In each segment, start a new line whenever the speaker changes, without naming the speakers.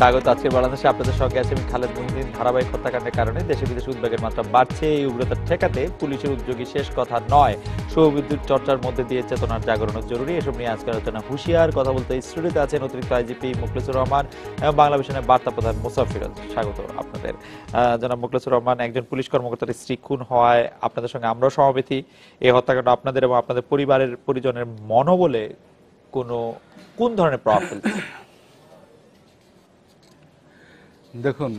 স্বাগত। আজকে বাংলাদেশে আপনাদের সঙ্গে আছে আমি খালেদ মহিউদ্দিন। ধারাবাহিক হত্যাকাণ্ডের কারণে দেশে বিদেশে উদ্বেগের মাত্রা বাড়ছে। এই উগ্রতা ঠেকাতে পুলিশের উদ্যোগী শেষ কথা নয়, সৌবিদ্যুৎ চর্চার মধ্যে দিয়ে চেতনার জাগরণ জরুরি। এসব নিয়ে আজকের আলোচনা হুঁশিয়ার। কথা বলতে স্টুডিওতে আছেন অতিরিক্ত আইজিপি মুখলেছুর রহমান এবং বাংলা ভিশনের বার্তা প্রধান মোসাফ ফিরোজ। স্বাগত আপনাদের। জনাব মুখলেছুর রহমান, একজন পুলিশ কর্মকর্তার স্ত্রী খুন হওয়ায় আপনাদের সঙ্গে আমরাও সমবেতি। এই হত্যাকাণ্ড আপনাদের এবং আপনাদের পরিবারের পরিজনের মনোবলে কোন ধরনের প্রভাব ফেলছে?
দেখুন,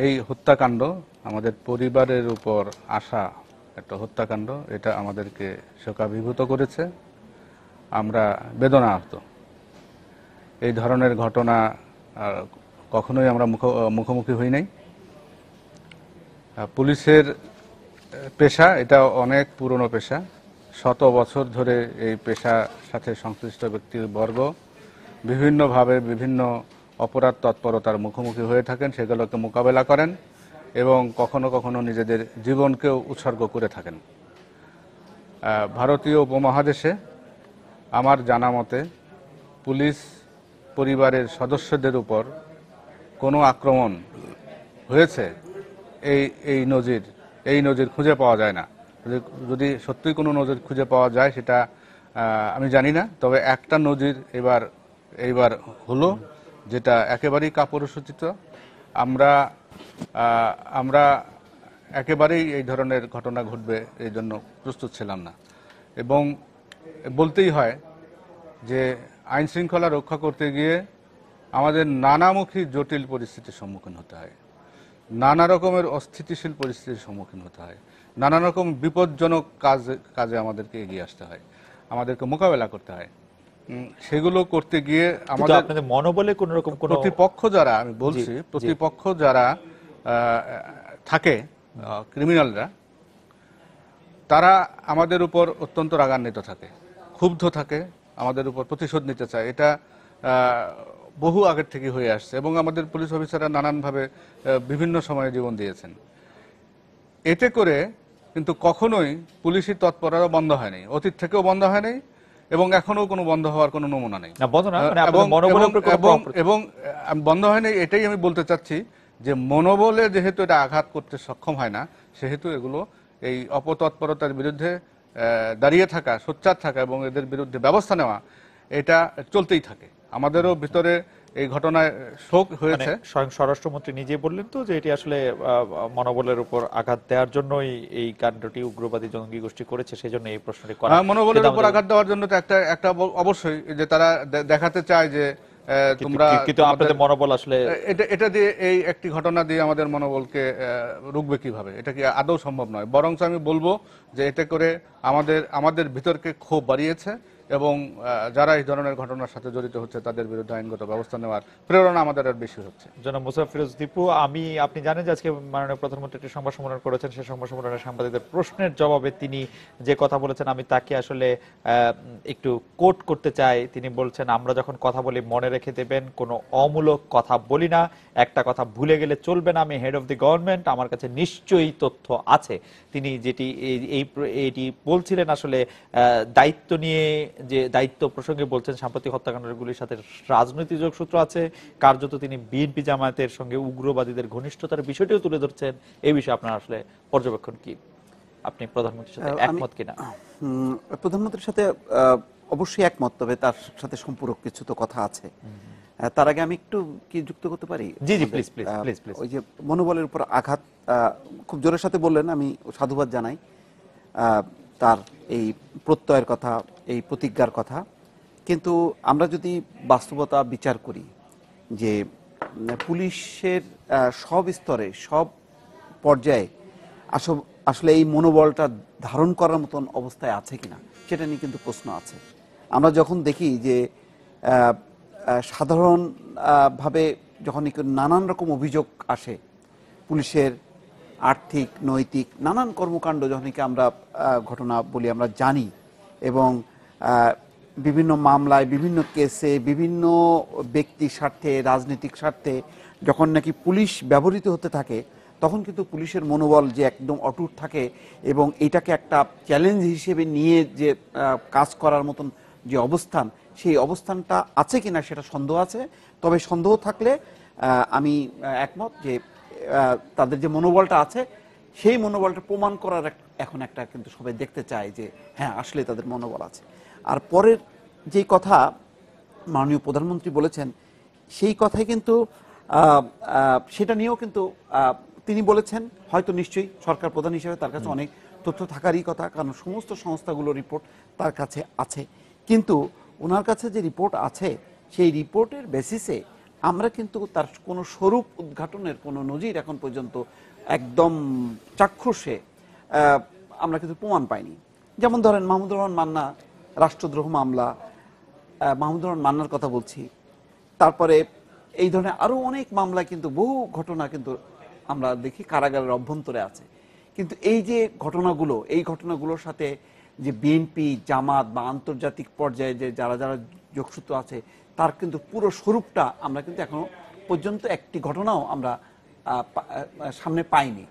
এই হত্যাকাণ্ড আমাদের পরিবারের উপর আসা একটা হত্যাকাণ্ড, এটা আমাদেরকে শোকাভিভূত করেছে। আমরা বেদনাহত। এই ধরনের ঘটনা কখনোই আমরা মুখোমুখি হই নাই। পুলিশের পেশা এটা অনেক পুরনো পেশা। শত বছর ধরে এই পেশার সাথে সংশ্লিষ্ট ব্যক্তিবর্গ বিভিন্নভাবে বিভিন্ন অপরাধ তৎপরতার মুখোমুখি হয়ে থাকেন, সেগুলোকে মোকাবেলা করেন এবং কখনো কখনো নিজেদের জীবনকেও উৎসর্গ করে থাকেন। ভারতীয় উপমহাদেশে আমার জানা মতে পুলিশ পরিবারের সদস্যদের উপর কোনো আক্রমণ হয়েছে এই নজির খুঁজে পাওয়া যায় না। যদি সত্যিই কোনো নজির খুঁজে পাওয়া যায় সেটা আমি জানি না, তবে একটা নজির এইবার হলো, যেটা একেবারেই কাপুরুষোচিত। আমরা একেবারেই এই ধরনের ঘটনা ঘটবে এই জন্য প্রস্তুত ছিলাম না। এবং বলতেই হয় যে আইন শৃঙ্খলা রক্ষা করতে গিয়ে আমাদের নানামুখী জটিল পরিস্থিতির সম্মুখীন হতে হয়, নানা রকমের অস্থিতিশীল পরিস্থিতির সম্মুখীন হতে হয়, নানা রকম বিপজ্জনক কাজে আমাদেরকে এগিয়ে আসতে হয়, আমাদেরকে মোকাবেলা করতে হয়। সেগুলো করতে গিয়ে আমাদের
মনোবলে কোন রকম
প্রতিপক্ষ যারা, আমি বলছি প্রতিপক্ষ যারা থাকে, ক্রিমিনালরা, তারা আমাদের উপর অত্যন্ত রাগান্বিত থাকে, ক্ষুব্ধ থাকে, আমাদের উপর প্রতিশোধ নিতে চায়। এটা বহু আগের থেকে হয়ে আসছে এবং আমাদের পুলিশ অফিসাররা নানানভাবে বিভিন্ন সময়ে জীবন দিয়েছেন। এতে করে কিন্তু কখনোই পুলিশি তৎপরতা বন্ধ হয়নি, অতীত থেকেও বন্ধ হয়নি এবং এখনো কোনো বন্ধ হওয়ার কোনো নমুনা নেই। এবং বন্ধ হয়নি এটাই আমি বলতে চাচ্ছি, যে মনোবলে যেহেতু এটা আঘাত করতে সক্ষম হয় না, সেহেতু এগুলো এই অপতৎপরতার বিরুদ্ধে দাঁড়িয়ে থাকা, সোচ্চার থাকা এবং এদের বিরুদ্ধে ব্যবস্থা নেওয়া, এটা চলতেই থাকে। আমাদেরও ভিতরে এই ঘটনায় শোক হয়েছে।
স্বয়ং স্বরাষ্ট্রমন্ত্রী নিজে বললেন তো যে এটি আসলে মনোবলের উপর আঘাত দেওয়ার জন্যই এই কাণ্ডটি উগ্রবাদী জঙ্গি গোষ্ঠী করেছে, সেই জন্য এই প্রশ্নটি করা।
মনোবলের উপর আঘাত দেওয়ার জন্য তো একটা অবশ্যই, যে তারা দেখাতে চায় যে তোমরা,
কিন্তু আপনাদের মনোবল আসলে
এটা দিয়ে, এই একটি ঘটনা দিয়ে আমাদের মনোবলকে রুখবে কিভাবে? এটা কি আদৌ সম্ভব নয়। বরঞ্চ আমি বলবো যে এতে করে আমাদের ভিতরকে ক্ষোভ বাড়িয়েছে এবং যারা এই ধরনের ঘটনার সাথে জড়িত হচ্ছে তাদের বিরুদ্ধে আইনগত ব্যবস্থা নেওয়ার প্রেরণা আমাদের আর বেশি হচ্ছে।
জনাব মোসাফ ফিরোজ দীপু, আপনি জানেন যে আজকে মাননীয় প্রধানমন্ত্রী একটি সংবাদ সম্মেলন করেছেন। সেই সংবাদ সম্মেলনে সাংবাদিকদের প্রশ্নের জবাবে তিনি যে কথা বলেছেন, আমি তাকে আসলে একটু কোট করতে চাই। তিনি বলছেন, আমরা যখন কথা বলি মনে রেখে দেবেন, কোনো অমূলক কথা বলি না, একটা কথা ভুলে গেলে চলবে না, আমি হেড অফ দি গভর্নমেন্ট, আমার কাছে নিশ্চয়ই তথ্য আছে। তিনি যেটি এইটি বলছিলেন আসলে দায়িত্ব নিয়ে, যে দায়িত্ব প্রসঙ্গে বলছেন, সাম্প্রতিক হত্যাকাণ্ডগুলির সাথে রাজনৈতিক যোগসূত্র আছে। কার্যত তিনি বিএনপি জামায়াতের সঙ্গে উগ্রবাদীদের ঘনিষ্ঠতার বিষয়টিও তুলে ধরছেন। এই বিষয়ে আপনার আসলে পর্যবেক্ষণ কি? আপনি প্রধানমন্ত্রীর সাথে একমত কিনা?
প্রধানমন্ত্রীর সাথে অবশ্যই একমত, তবে তার সাথে সম্পূরক কিছু তো কথা আছে। তার আগে আমি একটু কি যুক্ত করতে পারি?
জি জি, প্লিজ প্লিজ প্লিজ।
ওই যে মনোবলের উপর আঘাত খুব জোরের সাথে বললেন, আমি সাধুবাদ জানাই তার এই প্রত্যয়ের কথা, এই প্রতিজ্ঞার কথা। কিন্তু আমরা যদি বাস্তবতা বিচার করি, যে পুলিশের সব স্তরে, সব পর্যায়ে আসলে এই মনোবলটা ধারণ করার মতন অবস্থায় আছে কিনা, সেটা নিয়ে কিন্তু প্রশ্ন আছে। আমরা যখন দেখি যে সাধারণভাবে যখন নানান রকম অভিযোগ আসে, পুলিশের আর্থিক, নৈতিক নানান কর্মকাণ্ড যখন আমরা ঘটনা বলি, আমরা জানি, এবং বিভিন্ন মামলায়, বিভিন্ন কেসে, বিভিন্ন ব্যক্তির স্বার্থে, রাজনৈতিক স্বার্থে যখন নাকি পুলিশ ব্যবহৃত হতে থাকে, তখন কিন্তু পুলিশের মনোবল যে একদম অটুট থাকে এবং এটাকে একটা চ্যালেঞ্জ হিসেবে নিয়ে যে কাজ করার মতন যে অবস্থান, সেই অবস্থানটা আছে কিনা সেটা সন্দেহ আছে। তবে সন্দেহ থাকলে আমি একমত যে তাদের যে মনোবলটা আছে, সেই মনোবলটা প্রমাণ করার এখন একটা কিন্তু সবাই দেখতে চায় যে হ্যাঁ আসলে তাদের মনোবল আছে। আর পরের যে কথা মাননীয় প্রধানমন্ত্রী বলেছেন, সেই কথাই কিন্তু সেটা নিয়েও কিন্তু তিনি বলেছেন, হয়তো নিশ্চয়ই সরকার প্রধান হিসেবে তার কাছে অনেক তথ্য থাকারই কথা, কারণ সমস্ত সংস্থাগুলো রিপোর্ট তার কাছে আছে। কিন্তু ওনার কাছে যে রিপোর্ট আছে, সেই রিপোর্টের বেসিসে আমরা কিন্তু তার কোনো স্বরূপ উদ্ঘাটনের কোনো নজির এখন পর্যন্ত একদম চাক্ষুষে আমরা কিন্তু প্রমাণ পাইনি। যেমন ধরেন মাহমুদুর রহমান মান্না রাষ্ট্রদ্রোহ মামলা, মাহমুদুর রহমান মান্নার কথা বলছি, তারপরে এই ধরনের আরো অনেক মামলা, কিন্তু বহু ঘটনা কিন্তু আমরা দেখি কারাগারের অভ্যন্তরে আছে। কিন্তু এই যে ঘটনাগুলো, এই ঘটনাগুলোর সাথে যে বিএনপি, জামাত বা আন্তর্জাতিক পর্যায়ে যে যারা যারা যোগসূত্র আছে, তার কিন্তু পুরো স্বরূপটা আমরা কিন্তু এখনো পর্যন্ত একটি ঘটনাও আমরা সামনে পাইনি।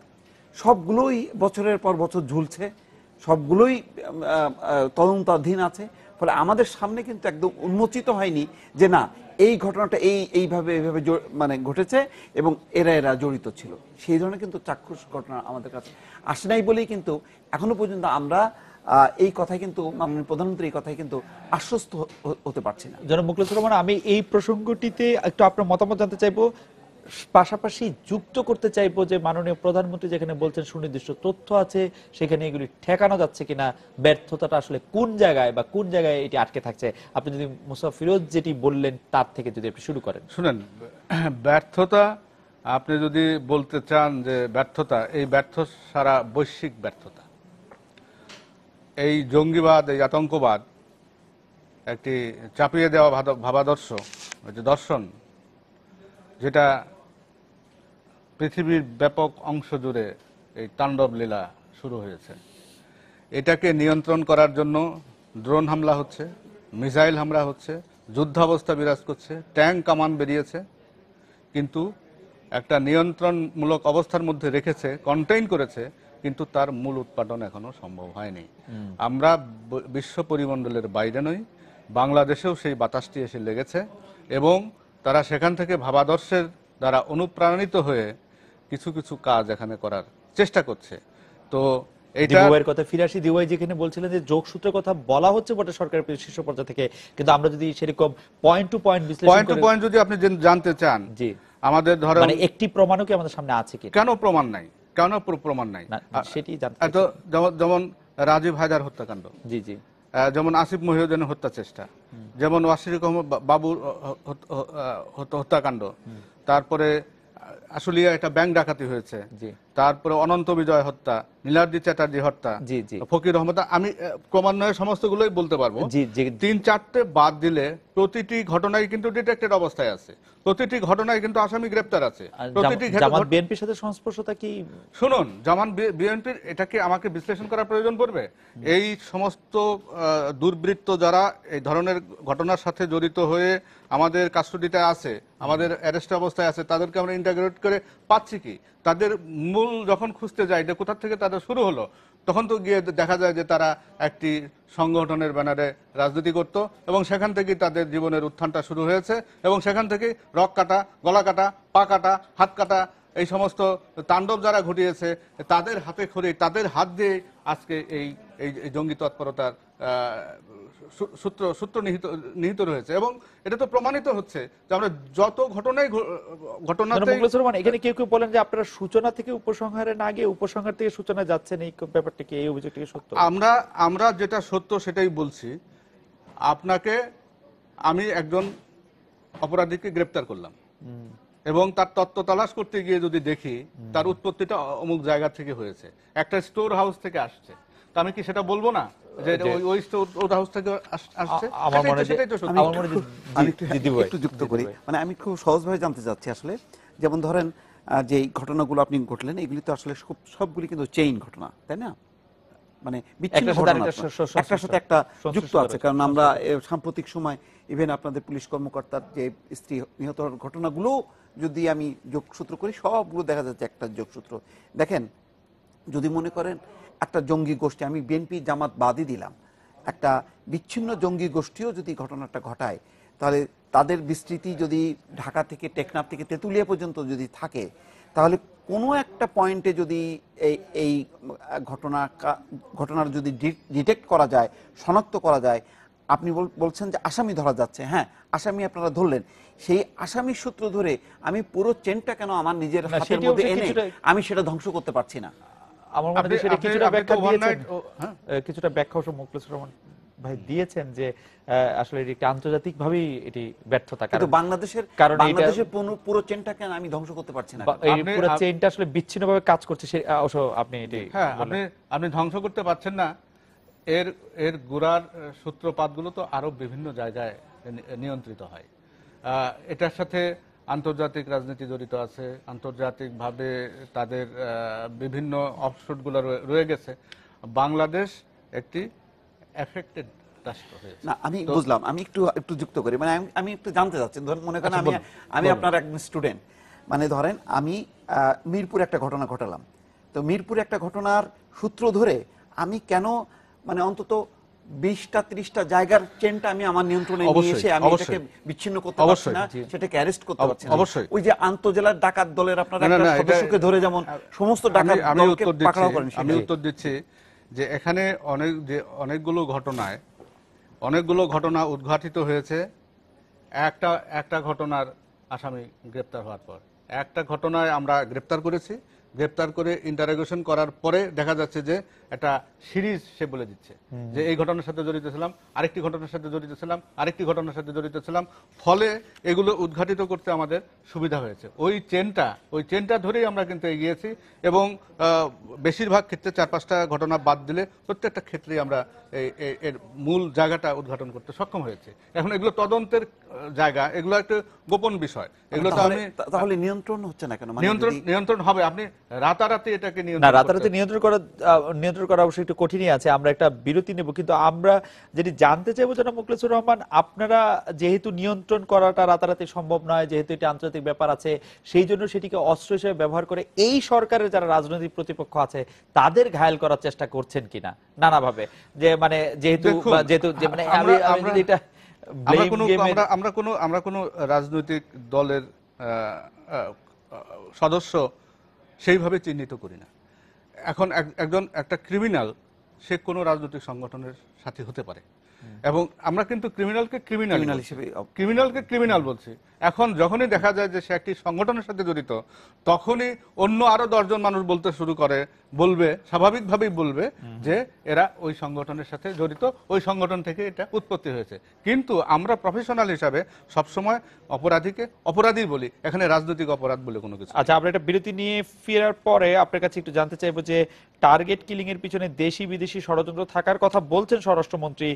সবগুলোই বছরের পর বছর ঝুলছে, সবগুলোই তদন্তাধীন আছে। ফলে আমাদের সামনে কিন্তু একদম উন্মোচিত হয়নি যে না, এই ঘটনাটা এইভাবে মানে ঘটেছে এবং এরা জড়িত ছিল। সেই ধরনের কিন্তু চাক্ষুষ ঘটনা আমাদের কাছে আসে নাই বলেই কিন্তু এখনো পর্যন্ত আমরা এই কথাই কিন্তু মাননীয় প্রধানমন্ত্রী এই কথাই কিন্তু আশ্বস্ত হতে পারছি না।
জনাব মুখলেছুর রহমান, আমি এই প্রসঙ্গটিতে একটু আপনার মতামত জানতে চাইবো, পাশাপাশি যুক্ত করতে চাইবো যে মাননীয় প্রধানমন্ত্রী যেখানে বলছেন সুনির্দিষ্ট তথ্য আছে, সেখানে এগুলি ঠেকানো যাচ্ছে কিনা, ব্যর্থতাটা আসলে কোন জায়গায় বা কোন জায়গায় এটি আটকে থাকছে, আপনি যদি মুসাফ ফিরোজ যেটি বললেন তার থেকে যদি আপনি শুরু করেন।
শুনেন, ব্যর্থতা আপনি যদি বলতে চান যে ব্যর্থতা, এই ব্যর্থ সারা বৈশ্বিক ব্যর্থতা। এই জঙ্গিবাদ, এই আতঙ্কবাদ একটি চাপিয়ে দেওয়া ভাবাদর্শ, দর্শন, যেটা পৃথিবীর ব্যাপক অংশ জুড়ে এই তাণ্ডব লীলা শুরু হয়েছে। এটাকে নিয়ন্ত্রণ করার জন্য ড্রোন হামলা হচ্ছে, মিসাইল হামলা হচ্ছে, যুদ্ধাবস্থা বিরাজ করছে, ট্যাঙ্ক কামান বেরিয়েছে, কিন্তু একটা নিয়ন্ত্রণমূলক অবস্থার মধ্যে রেখেছে, কন্টেইন করেছে, কিন্তু তার মূল উৎপাদন এখনো সম্ভব হয়নি। আমরা বিশ্ব পরিমণ্ডলের বাইরে নই, বাংলাদেশেও সেই বাতাসটি এসে লেগেছে এবং তারা সেখান থেকে ভাবাদর্শের দ্বারা অনুপ্রাণিত হয়ে কিছু কিছু কাজ এখানে করার চেষ্টা করছে। তো
দিবুয়ের কথা ফিরে আসি। দিবুই যেখানে বলছিলেন যে যোগসূত্রের কথা বলা হচ্ছে বটে সরকারের শীর্ষ পর্যায় থেকে, কিন্তু আমরা যদি সেরকম পয়েন্ট টু পয়েন্ট বিশ্লেষণ করি,
পয়েন্ট যদি আপনি জানতে চান,
জি,
আমাদের ধরেন
মানে একটি প্রমাণও কি আমাদের সামনে আছে কি?
কেন প্রমাণ নাই? কেন প্রমাণ নাই?
সেটি জানতে
যেমন রাজীব হায়দার হত্যাকাণ্ড,
জি জি,
যেমন আসিফ মহিউদ্দিনের হত্যা চেষ্টা, যেমন ওয়াসির আহমদ বাবুর হত্যাকাণ্ড, তারপরে আসলিয়া একটা ব্যাংক ডাকাতি হয়েছে, তারপরে অনন্ত বিজয় হত্যা, নীলাদ্রি চ্যাটার্জি হত্যা, ফকির রহমত, আমি ক্রমান্বয়ে সমস্তগুলোই বলতে পারবো। 3-4টে বাদ দিলে প্রতিটি ঘটনায় কিন্তু ডিটেক্টেড অবস্থায় আছে, প্রতিটি ঘটনায় কিন্তু আসামি গ্রেপ্তার আছে। প্রতিটি
জামাত বিএনপির সাথে সংস্পর্শতা কি?
শুনুন, জামাত বিএনপির এটাকে আমাকে বিশ্লেষণ করার প্রয়োজন পড়বে? এই সমস্ত দুর্বৃত্ত যারা এই ধরনের ঘটনার সাথে জড়িত হয়ে আমাদের কাস্টডিতে আছে, আমাদের অ্যারেস্ট অবস্থায় আছে, তাদেরকে আমরা ইন্টাগ্রেট করে পাচ্ছি কি? তাদের মূল যখন খুঁজতে যাই যে কোথা থেকে তাদের শুরু হলো, তখন তো গিয়ে দেখা যায় যে তারা একটি সংগঠনের ব্যানারে রাজনীতি করত এবং সেখান থেকেই তাদের জীবনের উত্থানটা শুরু হয়েছে এবং সেখান থেকে রক কাটা, গলা কাটা, পা কাটা, হাত কাটা, এই সমস্ত তাণ্ডব যারা ঘটিয়েছে তাদের হাতে খড়ি, তাদের হাত দিয়ে আজকে এই জঙ্গি তৎপরতার সূত্র নিহিত রয়েছে এবং এটা তো প্রমাণিত হচ্ছে যে আমরা যত ঘটনাতে
এখানে কেউ কেউ বলেন যে আপনারা সূচনা থেকে উপসংহারে না গিয়ে উপসংহার থেকে সূচনা যাচ্ছেন, এই ব্যাপারটা কি, এই অভিযোগটা কি সত্য?
আমরা যেটা সত্য সেটাই বলছি। আপনাকে আমি একজন অপরাধীকে গ্রেপ্তার করলাম এবং তার তত্ত্ব তালাশ করতে গিয়ে যদি দেখি তার উৎপত্তিটা অমুক জায়গা থেকে হয়েছে, একটা স্টোর হাউস থেকে আসছে, তা আমি কি সেটা বলবো না যে ওই স্টোর হাউস থেকে আসছে?
আমি একটু যুক্ত করি, মানে আমি খুব সহজভাবে জানতে চাচ্ছি আসলে, যেমন ধরেন যে ঘটনাগুলো আপনি ঘটলেন, এগুলি তো আসলে সবগুলি কিন্তু চেইন ঘটনা, তাই না? মানে বিচ্ছিন্ন
একটার সাথে
ঘটনা
আরেকটা
নয়। একটার সাথে একটা
সংশ্লিষ্ট
যুক্ত আছে, কারণ আমরা সাম্প্রতিক সময় ইভেন আপনাদের পুলিশ কর্মকর্তার যে স্ত্রী নিহত হওয়ার ঘটনাগুলো যদি আমি যোগসূত্র করি, সবগুলো দেখা যাচ্ছে একটা যোগসূত্র। দেখেন, যদি মনে করেন একটা জঙ্গি গোষ্ঠী, আমি বিএনপি জামাত বাদই দিলাম, একটা বিচ্ছিন্ন জঙ্গি গোষ্ঠীও যদি ঘটনাটা ঘটায়, তাহলে তাদের বিস্তৃতি যদি ঢাকা থেকে টেকনাফ থেকে তেঁতুলিয়া পর্যন্ত যদি থাকে, তাহলে কোনো একটা পয়েন্টে যদি এই ঘটনার যদি ডিটেক্ট করা যায়, শনাক্ত করা যায়, আপনি বলছেন যে আসামি ধরা যাচ্ছে, হ্যাঁ আসামি আপনারা ধরলেন, সেই আসামি সূত্র ধরে আমি পুরো চেনটা কেন আমার নিজের হাতের মধ্যে এনে আমি সেটা ধ্বংস করতে পারছি না?
আমার মনে হয় সেটা কিছুটা ব্যাখ্যা দিয়েছেন, কিছুটা ব্যাখ্যা অবশ্য মুখলেছুর রহমান ভাই দিয়েছেন যে আসলে এটি একটি আন্তর্জাতিক ভাবেই এটি ব্যর্থতা,
কিন্তু বাংলাদেশের পুরো চেনটাকে আমি ধ্বংস করতে পারছি না।
এই পুরো চেইনটা আসলে বিচ্ছিন্নভাবে কাজ করছে, সে অবশ্য আপনি এটি
আপনি ধ্বংস করতে পারছেন না। এর গোড়ার সূত্রপাতগুলো তো আরো বিভিন্ন জায়গায় নিয়ন্ত্রিত হয়। এটার সাথে আন্তর্জাতিক রাজনীতি জড়িত আছে, আন্তর্জাতিকভাবে তাদের বিভিন্ন অফশুটগুলো রয়ে গেছে। বাংলাদেশ একটি এফেক্টেড রাষ্ট্র হয়েছে।
না আমি বুঝলাম, আমি একটু যুক্ত করি, মানে আমি একটু জানতে চাচ্ছি, ধরেন মনে করেন আমি আপনার একজন স্টুডেন্ট, মানে ধরেন আমি মিরপুরে একটা ঘটনা ঘটালাম, তো মিরপুরে একটা ঘটনার সূত্র ধরে আমি কেন মানে অন্তত 20টা 30টা জায়গার চেনটা আমি আমার নিয়ন্ত্রণে নিয়ে এসে আমি এটাকে বিচ্ছিন্ন করতে পারছি না, সেটাকে অ্যারেস্ট করতে পারছি না?
অবশ্যই।
ওই যে আন্তজেলার ডাকাত দলের আপনারা একটা সদস্যকে ধরে যেমন সমস্ত ডাকাত দলকে পাকড়াও করেন।
আমি উত্তর দিচ্ছি যে এখানে অনেকগুলো ঘটনা উদ্ঘাটিত হয়েছে একটা ঘটনার আসামি গ্রেপ্তার হওয়ার পর। একটা ঘটনায় আমরা গ্রেপ্তার করেছি, গ্রেপ্তার করে ইন্টারোগেশন করার পরে দেখা যাচ্ছে যে একটা সিরিজ সে বলে দিচ্ছে যে এই ঘটনার সাথে জড়িত ছিলাম, আরেকটি ঘটনার সাথে জড়িত ছিলাম, আরেকটি ঘটনার সাথে জড়িত ছিলাম, ফলে এগুলো উদ্ঘাটিত করতে আমাদের সুবিধা হয়েছে। ওই চেনটা ধরেই আমরা কিন্তু এগিয়েছি, এবং বেশিরভাগ ক্ষেত্রে 4-5টা ঘটনা বাদ দিলে প্রত্যেকটা ক্ষেত্রেই আমরা এর মূল জায়গাটা উদ্ঘাটন করতে সক্ষম হয়েছে। এখন এগুলো তদন্তের জায়গা, এগুলো একটা গোপন বিষয়, এগুলো
তাহলে নিয়ন্ত্রণ হচ্ছে না কেন?
নিয়ন্ত্রণ হবে, আপনি রাতারাতি এটাকে
নিয়ন্ত্রণ করা অবশ্যই একটু কঠিনই আছে। আমরা একটা বিরতি নেব, কিন্তু আমরা যেটি জানতে চাইবো জনাব মুখলেছুর রহমান, আপনারা যেহেতু নিয়ন্ত্রণ করাটা রাতারাতি সম্ভব নয়, যেহেতু এটা আন্তর্জাতিক ব্যাপার আছে, সেই জন্য সেটিকে অস্ত্র হিসেবে ব্যবহার করে এই সরকারের যারা রাজনৈতিক প্রতিপক্ষ আছে তাদের ঘায়েল করার চেষ্টা করছেন কিনা নানাভাবে, যে মানে যেহেতু মানে
আমরা কোনো রাজনৈতিক দলের সদস্য সেইভাবে চিহ্নিত করি না। এখন একটা ক্রিমিনাল সে কোনো রাজনৈতিক সংগঠনের সাথে হতে পারে, এবং আমরা কিন্তু ক্রিমিনালকে ক্রিমিনাল বলছি। এখন যখনই দেখা যায় যে সে একটি সংগঠনের সাথে জড়িত, তখনই অন্য আরো 10 জন মানুষ বলবে স্বাভাবিকভাবেই বলবে যে এরা ওই সংগঠনের সাথে জড়িত, ওই সংগঠন থেকে এটা উৎপত্তি হয়েছে। কিন্তু আমরা প্রফেশনাল হিসাবে সবসময় অপরাধীকে অপরাধী বলি, এখানে রাজনৈতিক অপরাধ বলে কোনো কিছু।
আচ্ছা, আমরা একটা বিরতি নিয়ে ফেরার পরে আপনার কাছে একটু জানতে চাইবো যে টার্গেট কিলিং এর পিছনে দেশি বিদেশি ষড়যন্ত্র থাকার কথা বলছেন স্বরাষ্ট্রমন্ত্রী,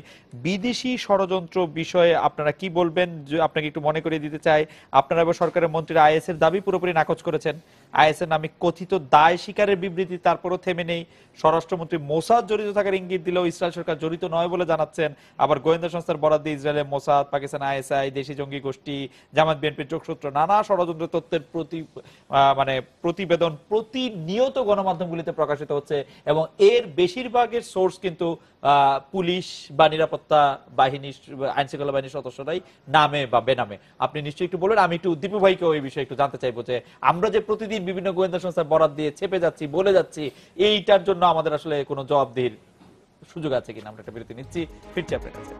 বিদেশি ষড়যন্ত্র বিষয়ে আপনারা কি বলবেন? আপনাকে একটু মনে করিয়ে দিতে চাই, আপনারা এবার সরকারের মন্ত্রীরা আইএস এর দাবি পুরোপুরি নাকচ করেছেন। আইএস এর নামে কথিত দায় স্বীকারের বিবৃতি তারপরও থেমে নেই। স্বরাষ্ট্রমন্ত্রী মোসাদ জড়িত থাকার ইঙ্গিত দিলেও ইসরায়েল সরকার জড়িত নয় বলে জানাচ্ছেন। আবার গোয়েন্দা সংস্থার বরাদ দিয়ে ইসরায়েলের মোসাদ, পাকিস্তান আইএসআই, দেশি জঙ্গি গোষ্ঠী, জামাত বিএনপির যোগসূত্র, নানা ষড়যন্ত্র তত্ত্বের প্রতিবেদন প্রতিনিয়ত গণমাধ্যমগুলিতে প্রকাশিত হচ্ছে, এবং এর বেশিরভাগের সোর্স কিন্তু পুলিশ বা নিরাপত্তা বাহিনী, আইন শৃঙ্খলা বাহিনীর সদস্যরাই নামে বা বেনামে। আপনি নিশ্চয়ই একটু বলবেন, আমি একটু দীপু ভাইকে ওই বিষয়ে একটু জানতে চাইবো যে আমরা যে প্রতিদিন বিভিন্ন গোয়েন্দা সংস্থার বরাদ দিয়ে ছেপে যাচ্ছি, বলে যাচ্ছি, এইটার জন্য আমাদের আসলে কোনো জবাবদিহির সুযোগ আছে কিনা। আমরা একটা বিরতি নিচ্ছি, ফিরছি আপনার কাছে।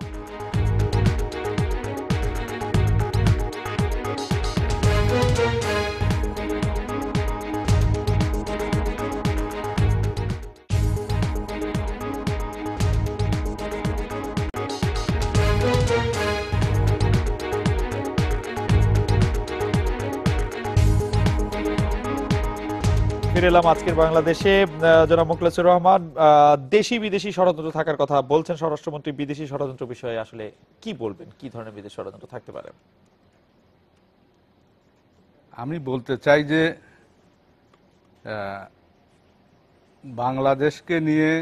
ফিরে এলাম আজকের বাংলাদেশে। জনাব মুখলেছুর রহমান, দেশি বিদেশি ষড়যন্ত্র থাকার কথা বলছেন স্বরাষ্ট্রমন্ত্রী, বিদেশি ষড়যন্ত্র বিষয়ে আসলে কি বলবেন? কি ধরনের বিদেশি ষড়যন্ত্র থাকতে পারে?
আমি বলতে চাই যে বাংলাদেশকে নিয়ে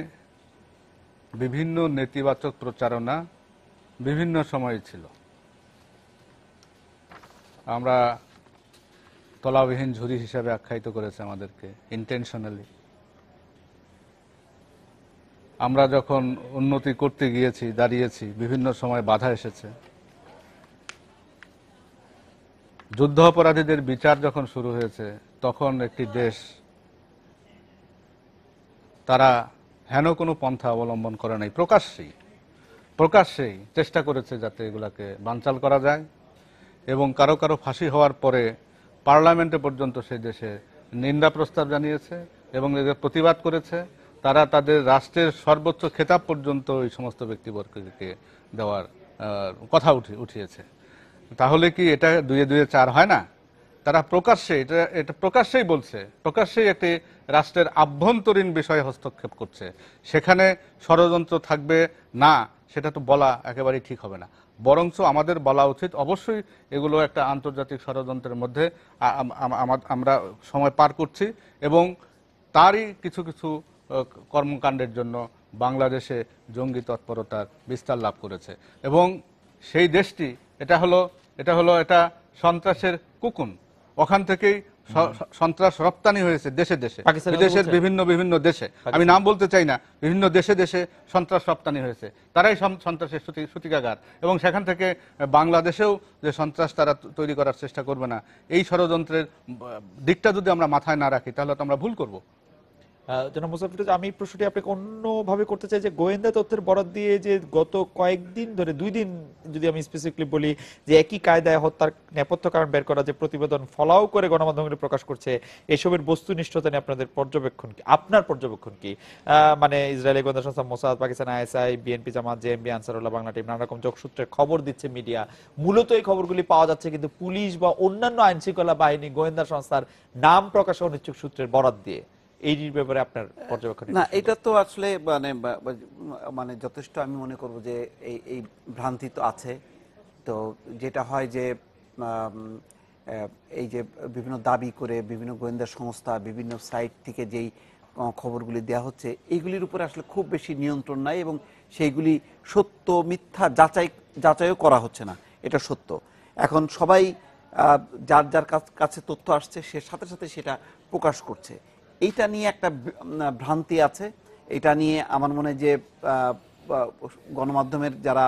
বিভিন্ন নেতিবাচক প্রচারণা বিভিন্ন সময়ে ছিল। আমরা তলাবিহীন ঝুড়ি হিসাবে আখ্যায়িত করেছে আমাদেরকে ইন্টেনশনালি। আমরা যখন উন্নতি করতে গিয়েছি, দাঁড়িয়েছি, বিভিন্ন সময় বাধা এসেছে। যুদ্ধ অপরাধীদের বিচার যখন শুরু হয়েছে, তখন একটি দেশ তারা হেন কোনো পন্থা অবলম্বন করে নাই, প্রকাশ্যেই চেষ্টা করেছে যাতে এগুলাকে বানচাল করা যায়, এবং কারো কারো ফাঁসি হওয়ার পরে পার্লামেন্টে পর্যন্ত সেই দেশে নিন্দা প্রস্তাব জানিয়েছে এবং এদের প্রতিবাদ করেছে। তারা তাদের রাষ্ট্রের সর্বোচ্চ খেতাব পর্যন্ত এই সমস্ত ব্যক্তিবর্গকে দেওয়ার কথা উঠিয়েছে। তাহলে কি এটা দুয়ে দুয়ে চার হয় না? তারা প্রকাশ্যে এটা প্রকাশ্যেই বলছে, প্রকাশ্যেই একটি রাষ্ট্রের আভ্যন্তরীণ বিষয়ে হস্তক্ষেপ করছে। সেখানে ষড়যন্ত্র থাকবে না, সেটা তো বলা একেবারেই ঠিক হবে না। বরঞ্চ আমাদের বলা উচিত, অবশ্যই এগুলো একটা আন্তর্জাতিক ষড়যন্ত্রের মধ্যে আমরা সময় পার করছি, এবং তারই কিছু কিছু কর্মকাণ্ডের জন্য বাংলাদেশে জঙ্গি তৎপরতার বিস্তার লাভ করেছে। এবং সেই দেশটি এটা হলো সন্ত্রাসের কুকুন। ওখান থেকেই সন্ত্রাস রপ্তানি হয়েছে দেশে দেশে, বিদেশের বিভিন্ন দেশে, আমি নাম বলতে চাই না, বিভিন্ন দেশে দেশে সন্ত্রাস রপ্তানি হয়েছে। তারাই সন্ত্রাসের সূতিকাগার, এবং সেখান থেকে বাংলাদেশেও যে সন্ত্রাস তারা তৈরি করার চেষ্টা করবে না, এই ষড়যন্ত্রের দিকটা যদি আমরা মাথায় না রাখি, তাহলে তো আমরা ভুল করব।
জনাব মুসাফির, আমি প্রশ্নটি আপনাকে অন্যভাবে করতে চাই যে গোয়েন্দা তথ্যের বরাত দিয়ে যে গত কয়েকদিন ধরে, 2 দিন যদি আমি স্পেসিফিকলি বলি, যে একই কায়দায় হত্যার নেপথ্য কারণ বের করা যে প্রতিবেদন ফলাও করে গণমাধ্যমে প্রকাশ করছে, এসবের বস্তুনিষ্ঠতা নিয়ে আপনার পর্যবেক্ষণ কি? মানে ইসরায়েলি গোয়েন্দা সংস্থা মোসাদ, পাকিস্তান আইএসআই, বিএনপি, জামাত, জেএমবি, আনসারুল্লাহ বাংলা টিম, নানা রকম যোগসূত্রের খবর দিচ্ছে মিডিয়া। মূলত এই খবরগুলি পাওয়া যাচ্ছে কিন্তু পুলিশ বা অন্যান্য আইন শৃঙ্খলা বাহিনী, গোয়েন্দা সংস্থার নাম প্রকাশে অনিচ্ছুক সূত্রের বরাত দিয়ে। এই ব্যাপারে আপনার পর্যবেক্ষণ?
না, এটা তো আসলে মানে যথেষ্ট আমি মনে করব যে এই ভ্রান্তি তো আছে। তো যেটা হয় যে এই যে বিভিন্ন দাবি করে বিভিন্ন গোয়েন্দা সংস্থা বিভিন্ন সাইট থেকে যেই খবরগুলি দেওয়া হচ্ছে, এইগুলির উপরে আসলে খুব বেশি নিয়ন্ত্রণ নাই, এবং সেইগুলি সত্য মিথ্যা যাচাইও করা হচ্ছে না, এটা সত্য। এখন সবাই যার যার কাছে তথ্য আসছে সে সাথে সাথে সেটা প্রকাশ করছে। এইটা নিয়ে একটা ভ্রান্তি আছে। এটা নিয়ে আমার মনে হয় যে গণমাধ্যমের যারা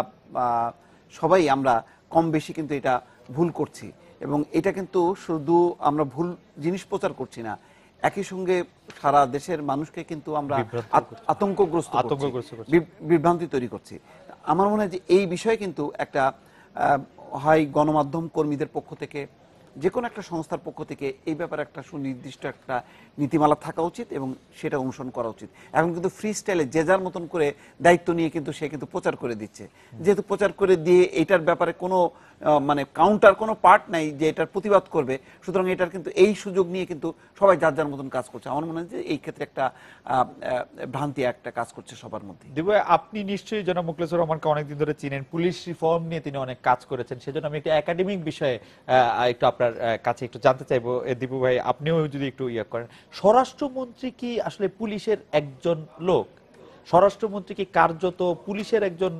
সবাই আমরা কম বেশি কিন্তু এটা ভুল করছি, এবং এটা কিন্তু শুধু আমরা ভুল জিনিস প্রচার করছি না, একই সঙ্গে সারা দেশের মানুষকে কিন্তু আমরা আতঙ্কগ্রস্ত বিভ্রান্তি তৈরি করছি। আমার মনে হয় যে এই বিষয়ে কিন্তু একটা হয় গণমাধ্যম কর্মীদের পক্ষ থেকে, যে কোনো একটা সংস্থার পক্ষ থেকে এই ব্যাপারে একটা সুনির্দিষ্ট একটা নীতিমালা থাকা উচিত এবং সেটা অনুসরণ করা উচিত। এখন কিন্তু ফ্রি স্টাইলে যে যার মতন করে দায়িত্ব নিয়ে কিন্তু সে কিন্তু প্রচার করে দিচ্ছে। যেহেতু প্রচার করে দিয়ে এটার ব্যাপারে কোনো মানে কাউন্টার কোনো পার্ট নাই যে এটার প্রতিবাদ করবে, সুতরাং এটার কিন্তু এই সুযোগ নিয়ে কিন্তু সবাই যার যার মতন কাজ করছে। আমার মনে হয় যে এই ক্ষেত্রে একটা ভ্রান্তি একটা কাজ করছে সবার মধ্যে।
দিবু, আপনি নিশ্চয়ই জনাব মুখলেছুর রহমানকে অনেকদিন ধরে চিনেন, পুলিশ রিফর্ম নিয়ে তিনি অনেক কাজ করেছেন, সেজন্য আমি একটা একাডেমিক বিষয়ে একটু আপনার কাছে একটু জানতে চাইবো। দিবু ভাই, আপনিও যদি একটু করেন, স্বরাষ্ট্রমন্ত্রী কি আসলে পুলিশের একজন লোক? স্বরাষ্ট্রমন্ত্রী কি কার্যত পুলিশের একজন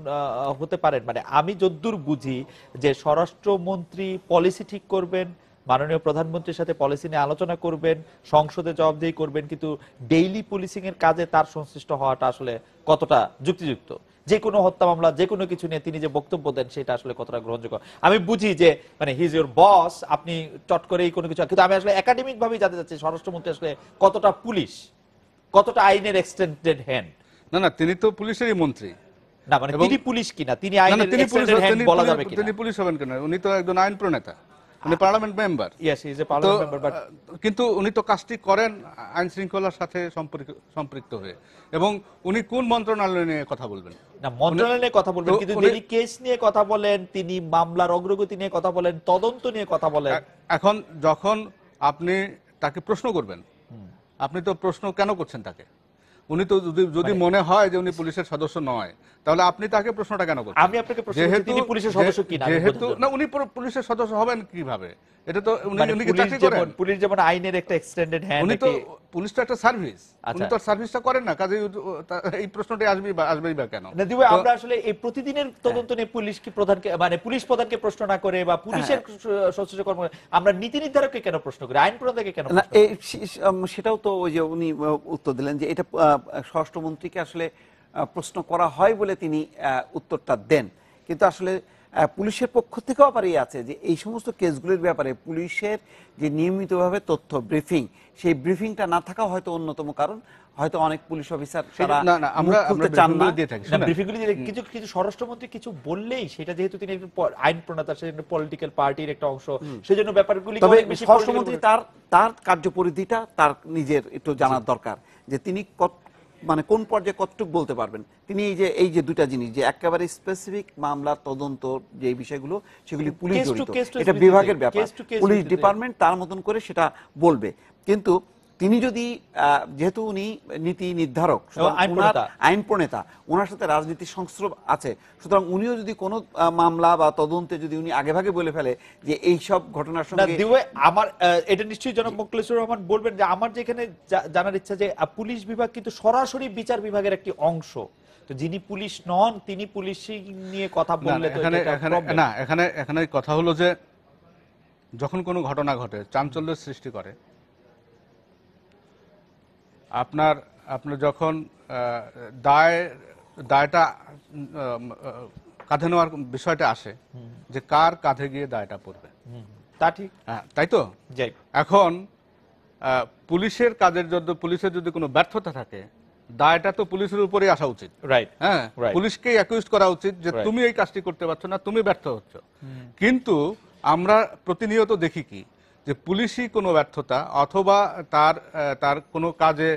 হতে পারেন? মানে আমি যদ্দূর বুঝি যে স্বরাষ্ট্রমন্ত্রী পলিসি ঠিক করবেন, মাননীয় প্রধানমন্ত্রীর সাথে পলিসি নিয়ে আলোচনা করবেন, সংসদে জবাবদিহি করবেন, কিন্তু ডেইলি পুলিশিং এর কাজে তার সংশ্লিষ্ট হওয়াটা আসলে কতটা যুক্তিযুক্ত? যে কোনো হত্যা মামলা, যে কোনো কিছু নিয়ে তিনি যে বক্তব্য দেন সেটা আসলে কতটা গ্রহণযোগ্য? আমি বুঝি যে মানে হি ইজ ইউর বস, আপনি চট করেই কোনো কিছু, কিন্তু আমি আসলে একাডেমিক ভাবেই জানতে চাচ্ছি স্বরাষ্ট্রমন্ত্রী আসলে কতটা পুলিশ, কতটা আইনের এক্সটেন্ডেড হ্যান্ড?
না, তিনি তো পুলিশেরই মন্ত্রী
না, মানে তিনি পুলিশ কিনা, তিনি আইনের এক্সটেন্ডেড হ্যান্ড বলা যাবে কিনা?
তিনি পুলিশ হবেন কেন? উনি তো একজন আইন প্রণেতা, উনি parliament member.
Yes, he is a parliament member, but
কিন্তু উনি তো কাজটি করেন আইন শৃঙ্খলার সাথে সম্পৃক্ত হয়ে। এবং উনি কোন মন্ত্রণালয় নিয়ে কথা বলবেন?
না, মন্ত্রণালয় নিয়ে কথা বলবেন, কিন্তু যিনি কেস নিয়ে কথা বলেন, তিনি মামলার অগ্রগতি নিয়ে কথা বলেন, তদন্ত নিয়ে কথা বলেন।
এখন যখন আপনি তাকে প্রশ্ন করবেন, আপনি তো প্রশ্ন কেন করছেন তাকে? উনি তো যদি মনে হয় যে উনি পুলিশের সদস্য নয়, তাহলে আপনি তাকে প্রশ্নটা কেন করছেন?
আমি আপনাকে প্রশ্ন করছি তিনি পুলিশের সদস্য কিনা।
যেহেতু না, উনি পুলিশের সদস্য হবেন কিভাবে? এটা তো উনি কি চাকরি করেন?
পুলিশ যেমন আইনের একটা এক্সটেন্ডেড হ্যান্ড,
পুলিশ তো একটা সার্ভিস,
আচ্ছা।
উনি তো সার্ভিসটা করেন না, কাজে এই প্রশ্নটাই আসবেই বা কেন?
না দিবে, আমরা আসলে এই প্রতিদিনের তদন্ত নিয়ে পুলিশ কি প্রধানকে মানে পুলিশ প্রধানকে প্রশ্ন না করে বা পুলিশের সশস্ত্র কর্ম আমরা নীতি নির্ধারককে কেন প্রশ্ন করি, আইন প্রণেতাকে কেন
না,
প্রশ্ন করি?
সেটাও তো ওই যে উনি উত্তর দিলেন যে এটা স্বরাষ্ট্রমন্ত্রীকে আসলে প্রশ্ন করা হয় বলে তিনি উত্তরটা দেন, কিন্তু আসলে পুলিশের পক্ষ থেকেও আবার আছে যে এই সমস্ত কেসগুলির ব্যাপারে পুলিশের যে নিয়মিতভাবে তথ্য ব্রিফিং, সেই ব্রিফিংটা না থাকা হয়তো অন্যতম কারণ। হয়তো অনেক পুলিশ অফিসার তারা
না,
মুখ খুলতে চান না।
দিয়ে থাকি।
না, ব্রিফিংগুলি দিলে কিছু স্বরাষ্ট্রমন্ত্রী কিছু বললেই সেটা যেহেতু তিনি একজন আইন প্রণেতা, সেজন্য পলিটিক্যাল পার্টির একটা অংশ, সেজন্য ব্যাপারগুলি
তবে
অনেক বেশি
স্বরাষ্ট্রমন্ত্রী তার কার্যপরিধিটা তার নিজের একটু জানার দরকার, যে তিনি মানে কোন পর্যায়ে কতটুকু বলতে পারবেন। তিনি এই যে দুইটা জিনিস, যে একেবারে স্পেসিফিক মামলার তদন্ত যে বিষয়গুলো সেগুলি পুলিশ
Case to
জড়িত,
case to
এটা
case
বিভাগের
ভিত্তিতে,
ব্যাপার,
case to case
পুলিশ
ভিত্তিতে।
ডিপার্টমেন্ট তার মতন করে সেটা বলবে। কিন্তু তিনি যদি যেহেতু উনি নীতি নির্ধারক, সুতরাং
আইন
ওনার
প্রণেতা।
আইন প্রণেতা, ওনার সাথে রাজনীতির সংস্রব আছে, সুতরাং উনিও যদি কোনো মামলা বা তদন্তে যদি উনি আগেভাগে বলে ফেলে যে এইসব ঘটনার
না
সঙ্গে
দিবে, আমার এটা নিশ্চয়ই জনাব মোখলেসুর রহমান বলবেন যে আমার যেখানে জানার ইচ্ছা যে পুলিশ বিভাগ কিন্তু সরাসরি বিচার বিভাগের একটি অংশ, তো যিনি পুলিশ নন তিনি পুলিশিং নিয়ে কথা বললে তো এটা একটা problem।
এখানে কথা হলো যে যখন কোনো ঘটনা ঘটে, চাঞ্চল্যের সৃষ্টি করে, আপনার যখন দায়টা কাঁধে নেওয়ার বিষয়টা আসে, যে কার কাঁধে গিয়ে দায়টা পড়বে,
তা ঠিক,
হ্যাঁ তাই তো।
যাই
এখন পুলিশের যদি কোনো ব্যর্থতা থাকে, দায়টা তো পুলিশের উপরেই আসা উচিত।
রাইট,
হ্যাঁ,
Right.
পুলিশকেই অ্যাকিউজ করা উচিত যে
Right.
তুমি এই কাজটি করতে পারছো না, তুমি ব্যর্থ হচ্ছ। কিন্তু আমরা প্রতিনিয়ত দেখি কি, যে পুলিশই কোনো ব্যর্থতা অথবা তার কোনো কাজে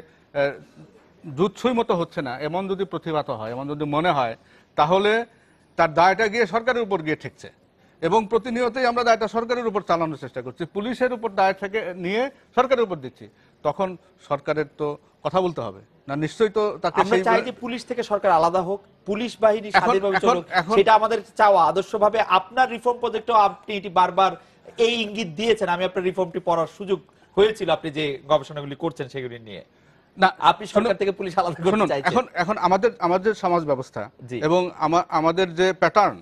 জুৎসই মতো হচ্ছে না এমন যদি প্রতিভাত হয়, এমন যদি মনে হয়, তাহলে তার দায়টা গিয়ে সরকারের উপর গিয়ে ঠেকছে। এবং প্রতিনিয়তই আমরা দায়টা সরকারের উপর চালানোর চেষ্টা করছি, পুলিশের উপর দায় থেকে নিয়ে সরকারের উপর দিচ্ছি। তখন সরকারের তো কথা বলতে হবে না, নিশ্চয়ই তো তাকে
আমরা চাই যে পুলিশ থেকে সরকার আলাদা হোক, পুলিশ বাহিনী স্বাধীনভাবে চলুক, সেটা আমাদের চাওয়া আদর্শভাবে। আপনার রিফর্ম প্রজেক্টও আপনি এটি বারবার এই ইঙ্গিত দিয়েছেন, আমি আপনার রিফর্মটি পড়ার সুযোগ হয়েছিল, আপনি যে গবেষণাগুলি করছেন সেগুলি নিয়ে।
না,
আপনি সরকার থেকে পুলিশ আলাদা করতে চাইছেন।
এখন আমাদের সমাজ ব্যবস্থা
জি।
এবং আমাদের যে প্যাটার্ন,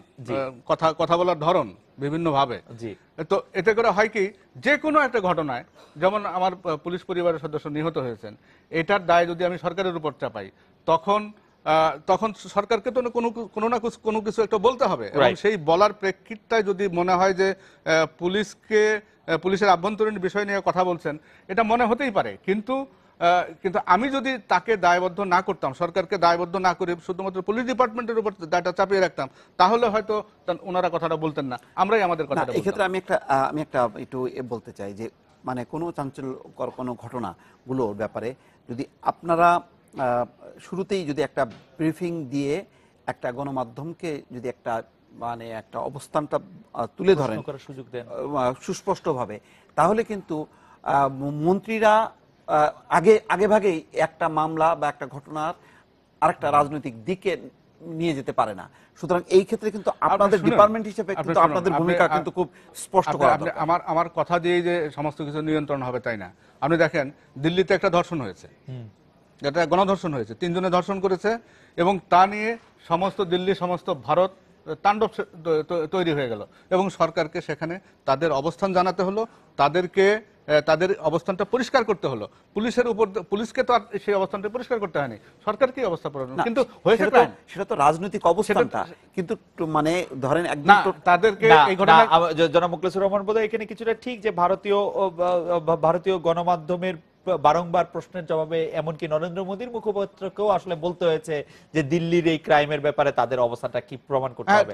কথা বলার ধরন বিভিন্ন ভাবে,
জি।
তো এতে করে হয় কি, যে কোনো একটা ঘটনায়, যেমন আমার পুলিশ পরিবারের সদস্য নিহত হয়েছেন, এটার দায় যদি আমি সরকারের উপর চাপাই, তখন সরকারকে তো কোনো কিছু একটা বলতে হবে। এবং সেই বলার প্রেক্ষিতটায় যদি মনে হয় যে পুলিশের আভ্যন্তরীণ বিষয় নিয়ে কথা বলছেন, এটা মনে হতেই পারে। কিন্তু আমি যদি তাকে দায়বদ্ধ না করতাম, সরকারকে দায়বদ্ধ না করে শুধুমাত্র পুলিশ ডিপার্টমেন্টের উপর দায়টা চাপিয়ে রাখতাম, তাহলে হয়তো ওনারা কথাটা বলতেন না, আমরাই আমাদের কথাটা বলতাম।
এক্ষেত্রে আমি একটা একটু বলতে চাই যে মানে কোনো চাঞ্চল্যকর কোনো ঘটনাগুলোর ব্যাপারে যদি আপনারা শুরুতেই যদি একটা ব্রিফিং দিয়ে একটা গণমাধ্যমকে যদি একটা মানে একটা অবস্থানটা তুলে ধরেন
সুযোগ দেন
সুস্পষ্টভাবে, তাহলে কিন্তু মন্ত্রীরা আগে ভাগেই একটা মামলা বা একটা ঘটনার আরেকটা রাজনৈতিক দিকে নিয়ে যেতে পারে না। সুতরাং এই ক্ষেত্রে কিন্তু আপনাদের ডিপার্টমেন্ট হিসেবে কিন্তু আপনাদের ভূমিকা কিন্তু খুব স্পষ্ট করা দরকার।
আমার কথা দিয়ে যে সমস্ত কিছু নিয়ন্ত্রণ হবে তাই না। আপনি দেখেন, দিল্লিতে একটা ধর্ষণ হয়েছে, এটা গণধর্ষণ হয়েছে, 3 জনে ধর্ষণ করেছে, এবং তা নিয়ে সমস্ত ভারত তাণ্ডব তৈরি হয়ে গেল। এবং সরকারকে সেখানে তাদের অবস্থান জানাতে হলো, তাদের অবস্থানটা পরিষ্কার করতে হলো। পুলিশকে তো আর সেই অবস্থানটা পরিষ্কার করতে হয়নি, সরকারকে অবস্থা প্রয়োজন। কিন্তু
সেটা তো রাজনৈতিক অবস্থানটা, কিন্তু মানে ধরেন একদম
তাদেরকে এই
ঘটনা জনাব মোখলেসুর রহমান বোধহয় এখানে কিছুটা ঠিক, যে ভারতীয় গণমাধ্যমের বারংবার প্রশ্নের জবাবে এমনকি নরেন্দ্র মোদীর মুখপাত্রকেও আসলে বলতে হয়েছে যে দিল্লির এই ক্রাইমের ব্যাপারে তাদের অবস্থানটা কি প্রমাণ করতে হবে,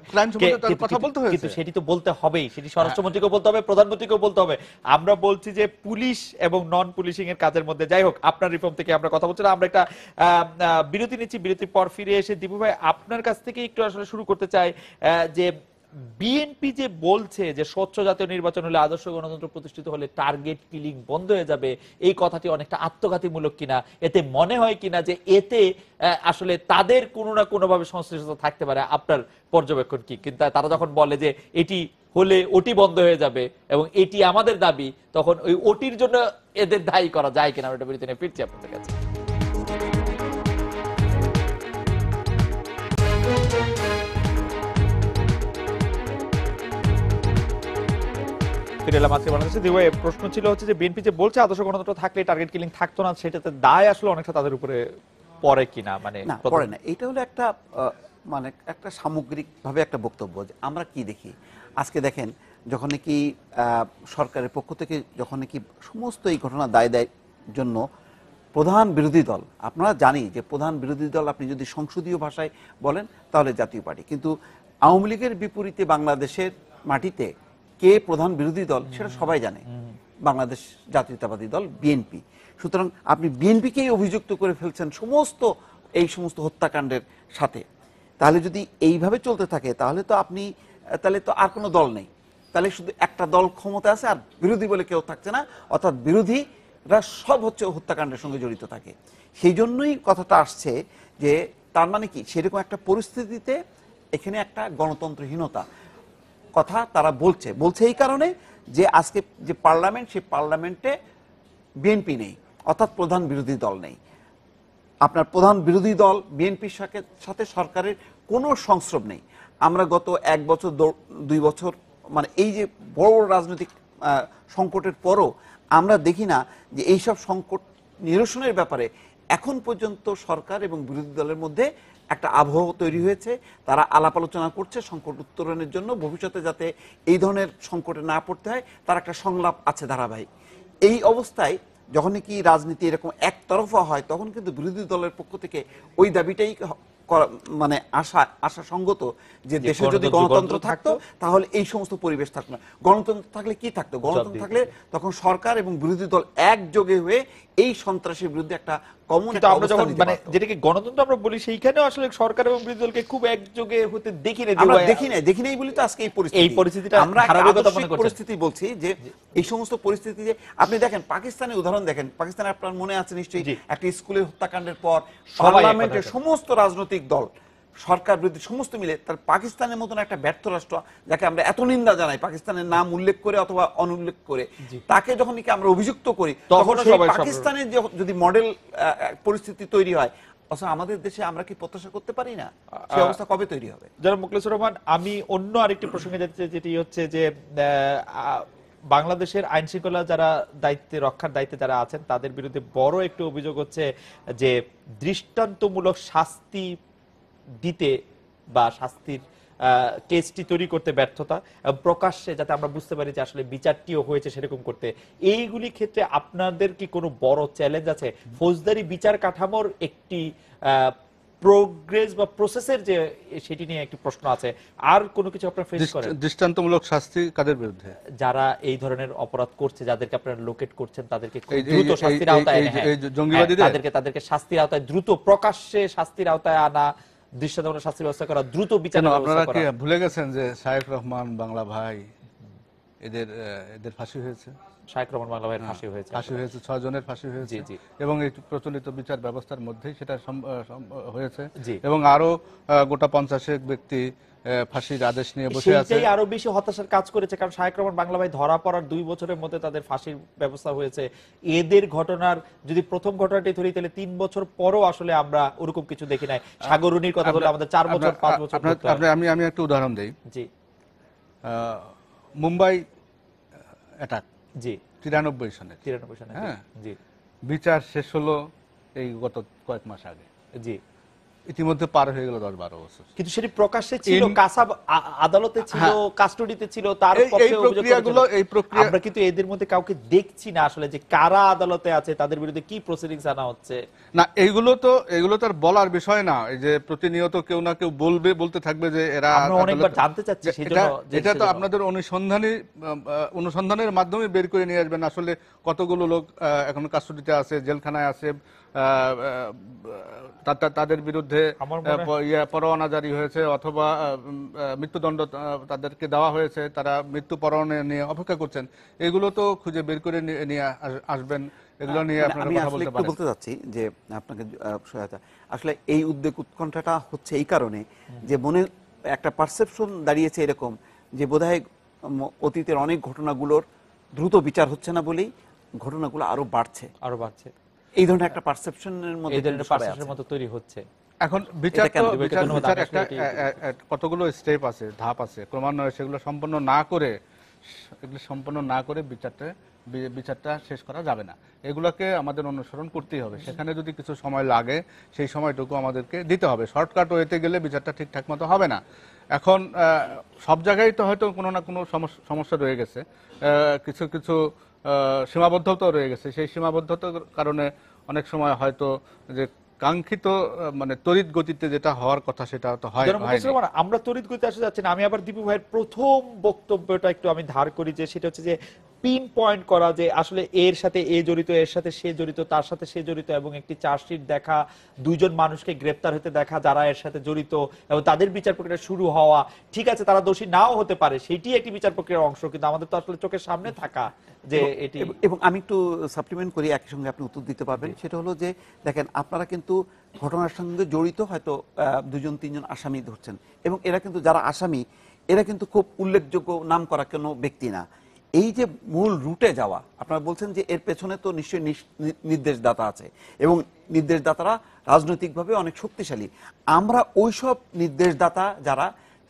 কিন্তু সেটি তো বলতে হবেই, সেটি স্বরাষ্ট্রমন্ত্রীকেও বলতে হবে, প্রধানমন্ত্রীকেও বলতে হবে। আমরা বলছি যে পুলিশ এবং নন পুলিশিং এর কাজের মধ্যে, যাই হোক, আপনার রিফর্ম থেকে আমরা কথা বলছিলাম, আমরা একটা বিরতি নিচ্ছি, বিরতির পর ফিরে এসে দীপু ভাই আপনার কাছ থেকে একটু আসলে শুরু করতে চাই যে বিএনপি যে বলছে যে স্বচ্ছ জাতীয় নির্বাচন হলে, আদর্শ গণতন্ত্র প্রতিষ্ঠিত হলে টার্গেট কিলিং বন্ধ হয়ে যাবে, এই কথাটি অনেকটা আত্মঘাতীমূলক কিনা, এতে মনে হয় কিনা যে এতে আসলে তাদের কোনো না কোনো ভাবে সংশ্লিষ্টতা থাকতে পারে, আপনার পর্যবেক্ষণ কি? কিন্তু তারা যখন বলে যে এটি হলে ওটি বন্ধ হয়ে যাবে এবং এটি আমাদের দাবি, তখন ওই ওটির জন্য এদের দায়ী করা যায় কিনা, আমরা এটা বিরতি নিয়ে ফিরছি আপনাদের কাছে। ফিরে এলাম আজকে বাংলাদেশে। দিওয়া, প্রশ্ন ছিল হচ্ছে যে বিএনপি যে বলছে আদর্শ গণতন্ত্র থাকলে টার্গেট কিলিং থাকতো না, সেটাতে দায় আসলে অনেকটা তাদের উপরে পড়ে কিনা, মানে
না পড়ে না। এটা হলো একটা মানে একটা সামগ্রিকভাবে একটা বক্তব্য যে আমরা কি দেখি। আজকে দেখেন যখন নাকি সরকারের পক্ষ থেকে যখন নাকি সমস্ত এই ঘটনা দায় জন্য প্রধান বিরোধী দল, আপনারা জানি যে প্রধান বিরোধী দল আপনি যদি সংসদীয় ভাষায় বলেন তাহলে জাতীয় পার্টি, কিন্তু আওয়ামী লীগের বিপরীতে বাংলাদেশের মাটিতে কে প্রধান বিরোধী দল সেটা সবাই জানে, বাংলাদেশ জাতীয়তাবাদী দল বিএনপি। সুতরাং আপনি বিএনপিকেই অভিযুক্ত করে ফেলছেন সমস্ত এই সমস্ত হত্যাকাণ্ডের সাথে। তাহলে যদি এইভাবে চলতে থাকে তাহলে তো আর কোনো দল নেই, তাহলে শুধু একটা দল ক্ষমতা আছে আর বিরোধী বলে কেউ থাকছে না, অর্থাৎ বিরোধীরা সব হচ্ছে হত্যাকাণ্ডের সঙ্গে জড়িত থাকে। সেই জন্যই কথাটা আসছে যে তার মানে কি সেরকম একটা পরিস্থিতিতে এখানে একটা গণতন্ত্রহীনতা কথা তারা বলছে এই কারণে যে আজকে যে পার্লামেন্ট, সেই পার্লামেন্টে বিএনপি নেই, অর্থাৎ প্রধান বিরোধী দল নেই। আপনার প্রধান বিরোধী দল বিএনপির সাথে সরকারের কোনো সংস্রব নেই। আমরা গত 1 বছর 2 বছর মানে এই যে বড় বড় রাজনৈতিক সংকটের পরও আমরা দেখি না যে এইসব সংকট নিরসনের ব্যাপারে এখন পর্যন্ত সরকার এবং বিরোধী দলের মধ্যে একটা আবহাওয়া তৈরি হয়েছে। তারা আলাপ আলোচনা করছে সংকট উত্তরণের জন্য, ভবিষ্যতে যাতে এই ধরনের সংকটে না পড়তে হয় তার একটা সংলাপ আছে ধারাবাহিক। এই অবস্থায় যখন কি রাজনীতি এরকম একতরফা হয় তখন কিন্তু বিরোধী দলের পক্ষ থেকে ওই দাবিটাই মানে আশা সঙ্গত যে দেশে যদি গণতন্ত্র থাকতো তাহলে এই সমস্ত পরিবেশ থাকতো না। গণতন্ত্র থাকলে কি থাকতো? গণতন্ত্র থাকলে তখন সরকার এবং বিরোধী দল একযোগে হয়ে এই সন্ত্রাসের বিরুদ্ধে একটা কমন,
আমরা যখন মানে যেটাকে গণতন্ত্র আমরা বলি সেইখানে আসলে সরকার এবং বিরোধী দলকে খুব একযোগে হতে দেখি
নাই বলি তো আজকে এই পরিস্থিতিটা আমরা পরিস্থিতি বলছি যে এই সমস্ত পরিস্থিতিতে আপনি দেখেন পাকিস্তানের উদাহরণ দেখেন। পাকিস্তানে আপনার মনে আছে নিশ্চয়ই একটা স্কুলের হত্যাকাণ্ডের পর পার্লামেন্টের সমস্ত রাজনৈতিক দল সরকার বিরোধী সমস্ত মিলে তার পাকিস্তানের মতন একটা ব্যর্থ রাষ্ট্র যাকে আমরা এত নিন্দা জানাই পাকিস্তানের নাম উল্লেখ করে অথবা অনুল্লেখ করে, তাকে যখন আমরা অভিযুক্ত করি তখন পাকিস্তানের যদি মডেল পরিস্থিতি তৈরি হয়, অথচ আমাদের দেশে আমরা কি প্রত্যাশা করতে পারি না? সেই অবস্থা কবে তৈরি হবে?
যারা মুখলেসুর রহমান, আমি অন্য আরেকটি প্রসঙ্গে যেতে চাই, যেটি হচ্ছে যে বাংলাদেশের আইন শৃঙ্খলা যারা রক্ষার দায়িত্বে যারা আছেন তাদের বিরুদ্ধে বড় একটি অভিযোগ হচ্ছে যে দৃষ্টান্তমূলক শাস্তি দিতে বা শাস্তির কেসটি তৈরি করতে ব্যর্থতা, প্রকাশ্যে যাতে আমরা বুঝতে পারি যে আসলে বিচারটিও হয়েছে সেরকম করতে। এইগুলি ক্ষেত্রে আপনাদের কি কোনো বড় চ্যালেঞ্জ আছে? ফৌজদারি বিচার কাঠামোর একটি প্রোগ্রেস বা প্রসেসের যে সেটি নিয়ে একটি প্রশ্ন আছে, আর কোনো কিছু আপনারা ফেস করেন?
দৃষ্টান্তমূলক শাস্তি কাদের বিরুদ্ধে?
যারা এই ধরনের অপরাধ করছে, যাদেরকে আপনারা লোকেট করছেন, তাদেরকে দ্রুত শাস্তির আওতায় তাদেরকে শাস্তির আওতায় দ্রুত প্রকাশ্যে শাস্তির আওতায় আনা, দৃষ্টান্তমূলক শাস্তির ব্যবস্থা করা, দ্রুত বিচার ব্যবস্থা করা।
আপনারা কি ভুলে গেছেন যে শায়েখ রহমান বাংলা ভাই এদের ফাঁসি হয়েছে?
শায়েখ রহমান বাংলা ভাইয়ের ফাঁসি হয়েছে
6 জনের ফাঁসি হয়েছে এবং এই প্রচলিত বিচার ব্যবস্থার মধ্যেই সেটা হয়েছে এবং আরো গোটা 50 ব্যক্তি ফাঁসির আদেশ নিয়ে বসে আছে।
সেইটাই আরো বেশি হতাশার কাজ করেছে, কারণ শায়েখ রহমান বাংলা ভাই ধরা পড়ার 2 বছরের মধ্যে তাদের ফাঁসির ব্যবস্থা হয়েছে। এদের ঘটনার যদি প্রথম ঘটনাটি ধরি তাহলে 3 বছর পরও আসলে আমরা ওরকম কিছু দেখি নাই। সাগরুনির কথা বলে আমাদের 4 বছর 5 বছর।
আমি একটা উদাহরণ দেই।
জি,
মুম্বাই অ্যাটাক,
জি
93 সনে,
হ্যাঁ, জি
বিচার শেষ হলো এই গত কয়েক মাস আগে।
জি,
ইতিমধ্যে পার হয়ে গেল 10-12 বছর,
কিন্তু সেটি প্রকাশ্যে ছিল, কাসাব আদালতে ছিল, কাস্টডিতে ছিল, তার আমরা কিন্তু এদের মধ্যে কাউকে দেখছি না আসলে যে কারা আদালতে আছে, তাদের বিরুদ্ধে কি প্রসিডিংস আনা হচ্ছে
না। এইগুলো তো বলার বিষয় না। এই যে প্রতিনিয়ত কেউ না কেউ বলতে থাকবে যে এরা,
আমরা অনেকবার জানতে চাচ্ছি,
এটা তো আপনাদের অনুসন্ধানের মাধ্যমে বের করে নিয়ে আসবেন আসলে কতগুলো লোক এখন কাস্টডিতে আছে, জেলখানায় আছে, তাদের বিরুদ্ধে পরোয়ানা জারি হয়েছে অথবা মৃত্যুদণ্ড তাদেরকে দেওয়া হয়েছে, তারা মৃত্যু পরোয়ানা নিয়ে অপেক্ষা করছেন। এগুলো তো খুঁজে বের করে নিয়ে আসবেন, এগুলো নিয়ে আপনারা কথা বলতে পারেন।
আমি বলতে চাচ্ছি যে আপনাকে সহায়তা, আসলে এই উদ্বেগ উৎকণ্ঠাটা হচ্ছে এই কারণে যে মনে একটা পারসেপশন দাঁড়িয়েছে এরকম যে বোধহয় অতীতের অনেক ঘটনাগুলোর দ্রুত বিচার হচ্ছে না বলেই ঘটনাগুলো আরো বাড়ছে। এই ধরনের একটা পারসেপশনের মধ্যে
এই ধরনের পারসেপশনের মতো তৈরি হচ্ছে।
এখন বিচার
এটা কেন?
বিচার একটা কতগুলো স্টেপ আছে, ধাপ আছে, ক্রমান্বয়ে সেগুলো সম্পন্ন না করে বিচারটা শেষ করা যাবে না। এগুলোকে আমাদের অনুসরণ করতেই হবে। সেখানে যদি কিছু সময় লাগে সেই সময়টুকু আমাদেরকে দিতে হবে। শর্টকাট ওয়েতে গেলে বিচারটা ঠিকঠাক মতো হবে না। এখন সব জায়গায় তো হয়তো কোনো না কোনো সমস্যা রয়ে গেছে, কিছু কিছু সীমাবদ্ধতাও রয়ে গেছে। সেই সীমাবদ্ধতার কারণে অনেক সময় হয়তো যে কাঙ্ক্ষিত মানে তড়িৎ গতিতে যেটা হওয়ার কথা সেটা তো হয় না।
আমরা তড়িৎ গতিতে আসতে যাচ্ছি না। আমি আবার দীপু ভাইয়ের প্রথম বক্তব্যটা একটু আমি ধার করি, যে সেটা হচ্ছে যে পিন পয়েন্ট করা, যে আসলে এর সাথে এ জড়িত, এর সাথে সে জড়িত, তার সাথে সে জড়িত, এবং একটি চার্জশিট দেখা, দুইজন মানুষকে গ্রেপ্তার হতে দেখা যারা এর সাথে জড়িত, এবং তাদের বিচার প্রক্রিয়া শুরু হওয়া। ঠিক আছে, তারা দোষী নাও হতে পারে, সেটি একটি বিচার প্রক্রিয়ার অংশ, কিন্তু আমাদের তো আসলে চোখের সামনে থাকা যে এটি।
এবং আমি একটু সাপ্লিমেন্ট করি, একই সঙ্গে আপনি উত্তর দিতে পারবেন। সেটা হলো যে দেখেন, আপনারা কিন্তু ঘটনার সঙ্গে জড়িত হয়তো 2-3 জন আসামি ধরছেন, এবং এরা কিন্তু যারা আসামি এরা কিন্তু খুব উল্লেখযোগ্য নাম করা কোনো ব্যক্তি না। এই যে মূল রুটে যাওয়া, আপনারা বলছেন যে এর পেছনে তো নিশ্চয়ই নির্দেশদাতা আছে, এবং নির্দেশদাতারা রাজনৈতিকভাবে অনেক শক্তিশালী। আমরা ওইসব নির্দেশদাতা যারা,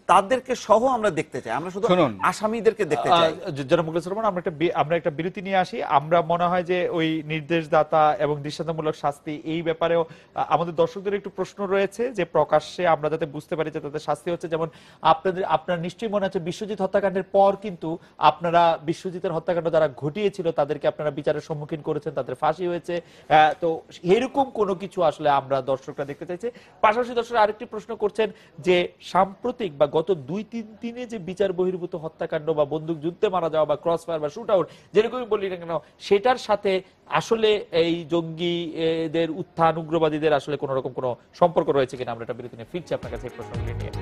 তাদেরকে সহ আমরা দেখতে চাই, আমরা শুধু আসামিদেরকে দেখতে চাই।
যারা মুখলেসুর রহমান, আমরা একটা বিরতি নিয়ে আসি। আমরা মনে হয় যে ওই নির্দেশদাতা এবং দৃষ্টান্তমূলক শাস্তি এই ব্যাপারেও আমাদের দর্শকদের একটু প্রশ্ন রয়েছে, যে প্রকাশ্যে আমরা যাতে বুঝতে পারি যে তাদের শাস্তি হচ্ছে। যেমন আপনার নিশ্চয়ই মনে আছে বিশ্বজিৎ হত্যাকাণ্ডের পর কিন্তু আপনারা বিশ্বজিতের হত্যাকাণ্ড যারা ঘটিয়েছিল তাদেরকে আপনারা বিচারের সম্মুখীন করেছেন, তাদের ফাঁসি হয়েছে। তো এরকম কোনো কিছু আসলে আমরা দর্শকরা দেখতে চাইছে। পাশাপাশি দর্শকরা আরেকটি প্রশ্ন করছেন যে সাম্প্রতিক বা গত 2-3 দিনে যে বিচার বহির্ভূত হত্যাকাণ্ড বা বন্দুক যুদ্ধে মারা যাওয়া বা ক্রস ফায়ার বা শুট আউট, যেরকমই বলি না কেন, সেটার সাথে আসলে এই জঙ্গিদের উত্থান, উগ্রবাদীদের আসলে কোন রকম কোনো সম্পর্ক রয়েছে কিনা, আমরা এটা বিরতি নিয়ে ফিরছি আপনার কাছে এই প্রশ্নগুলি নিয়ে।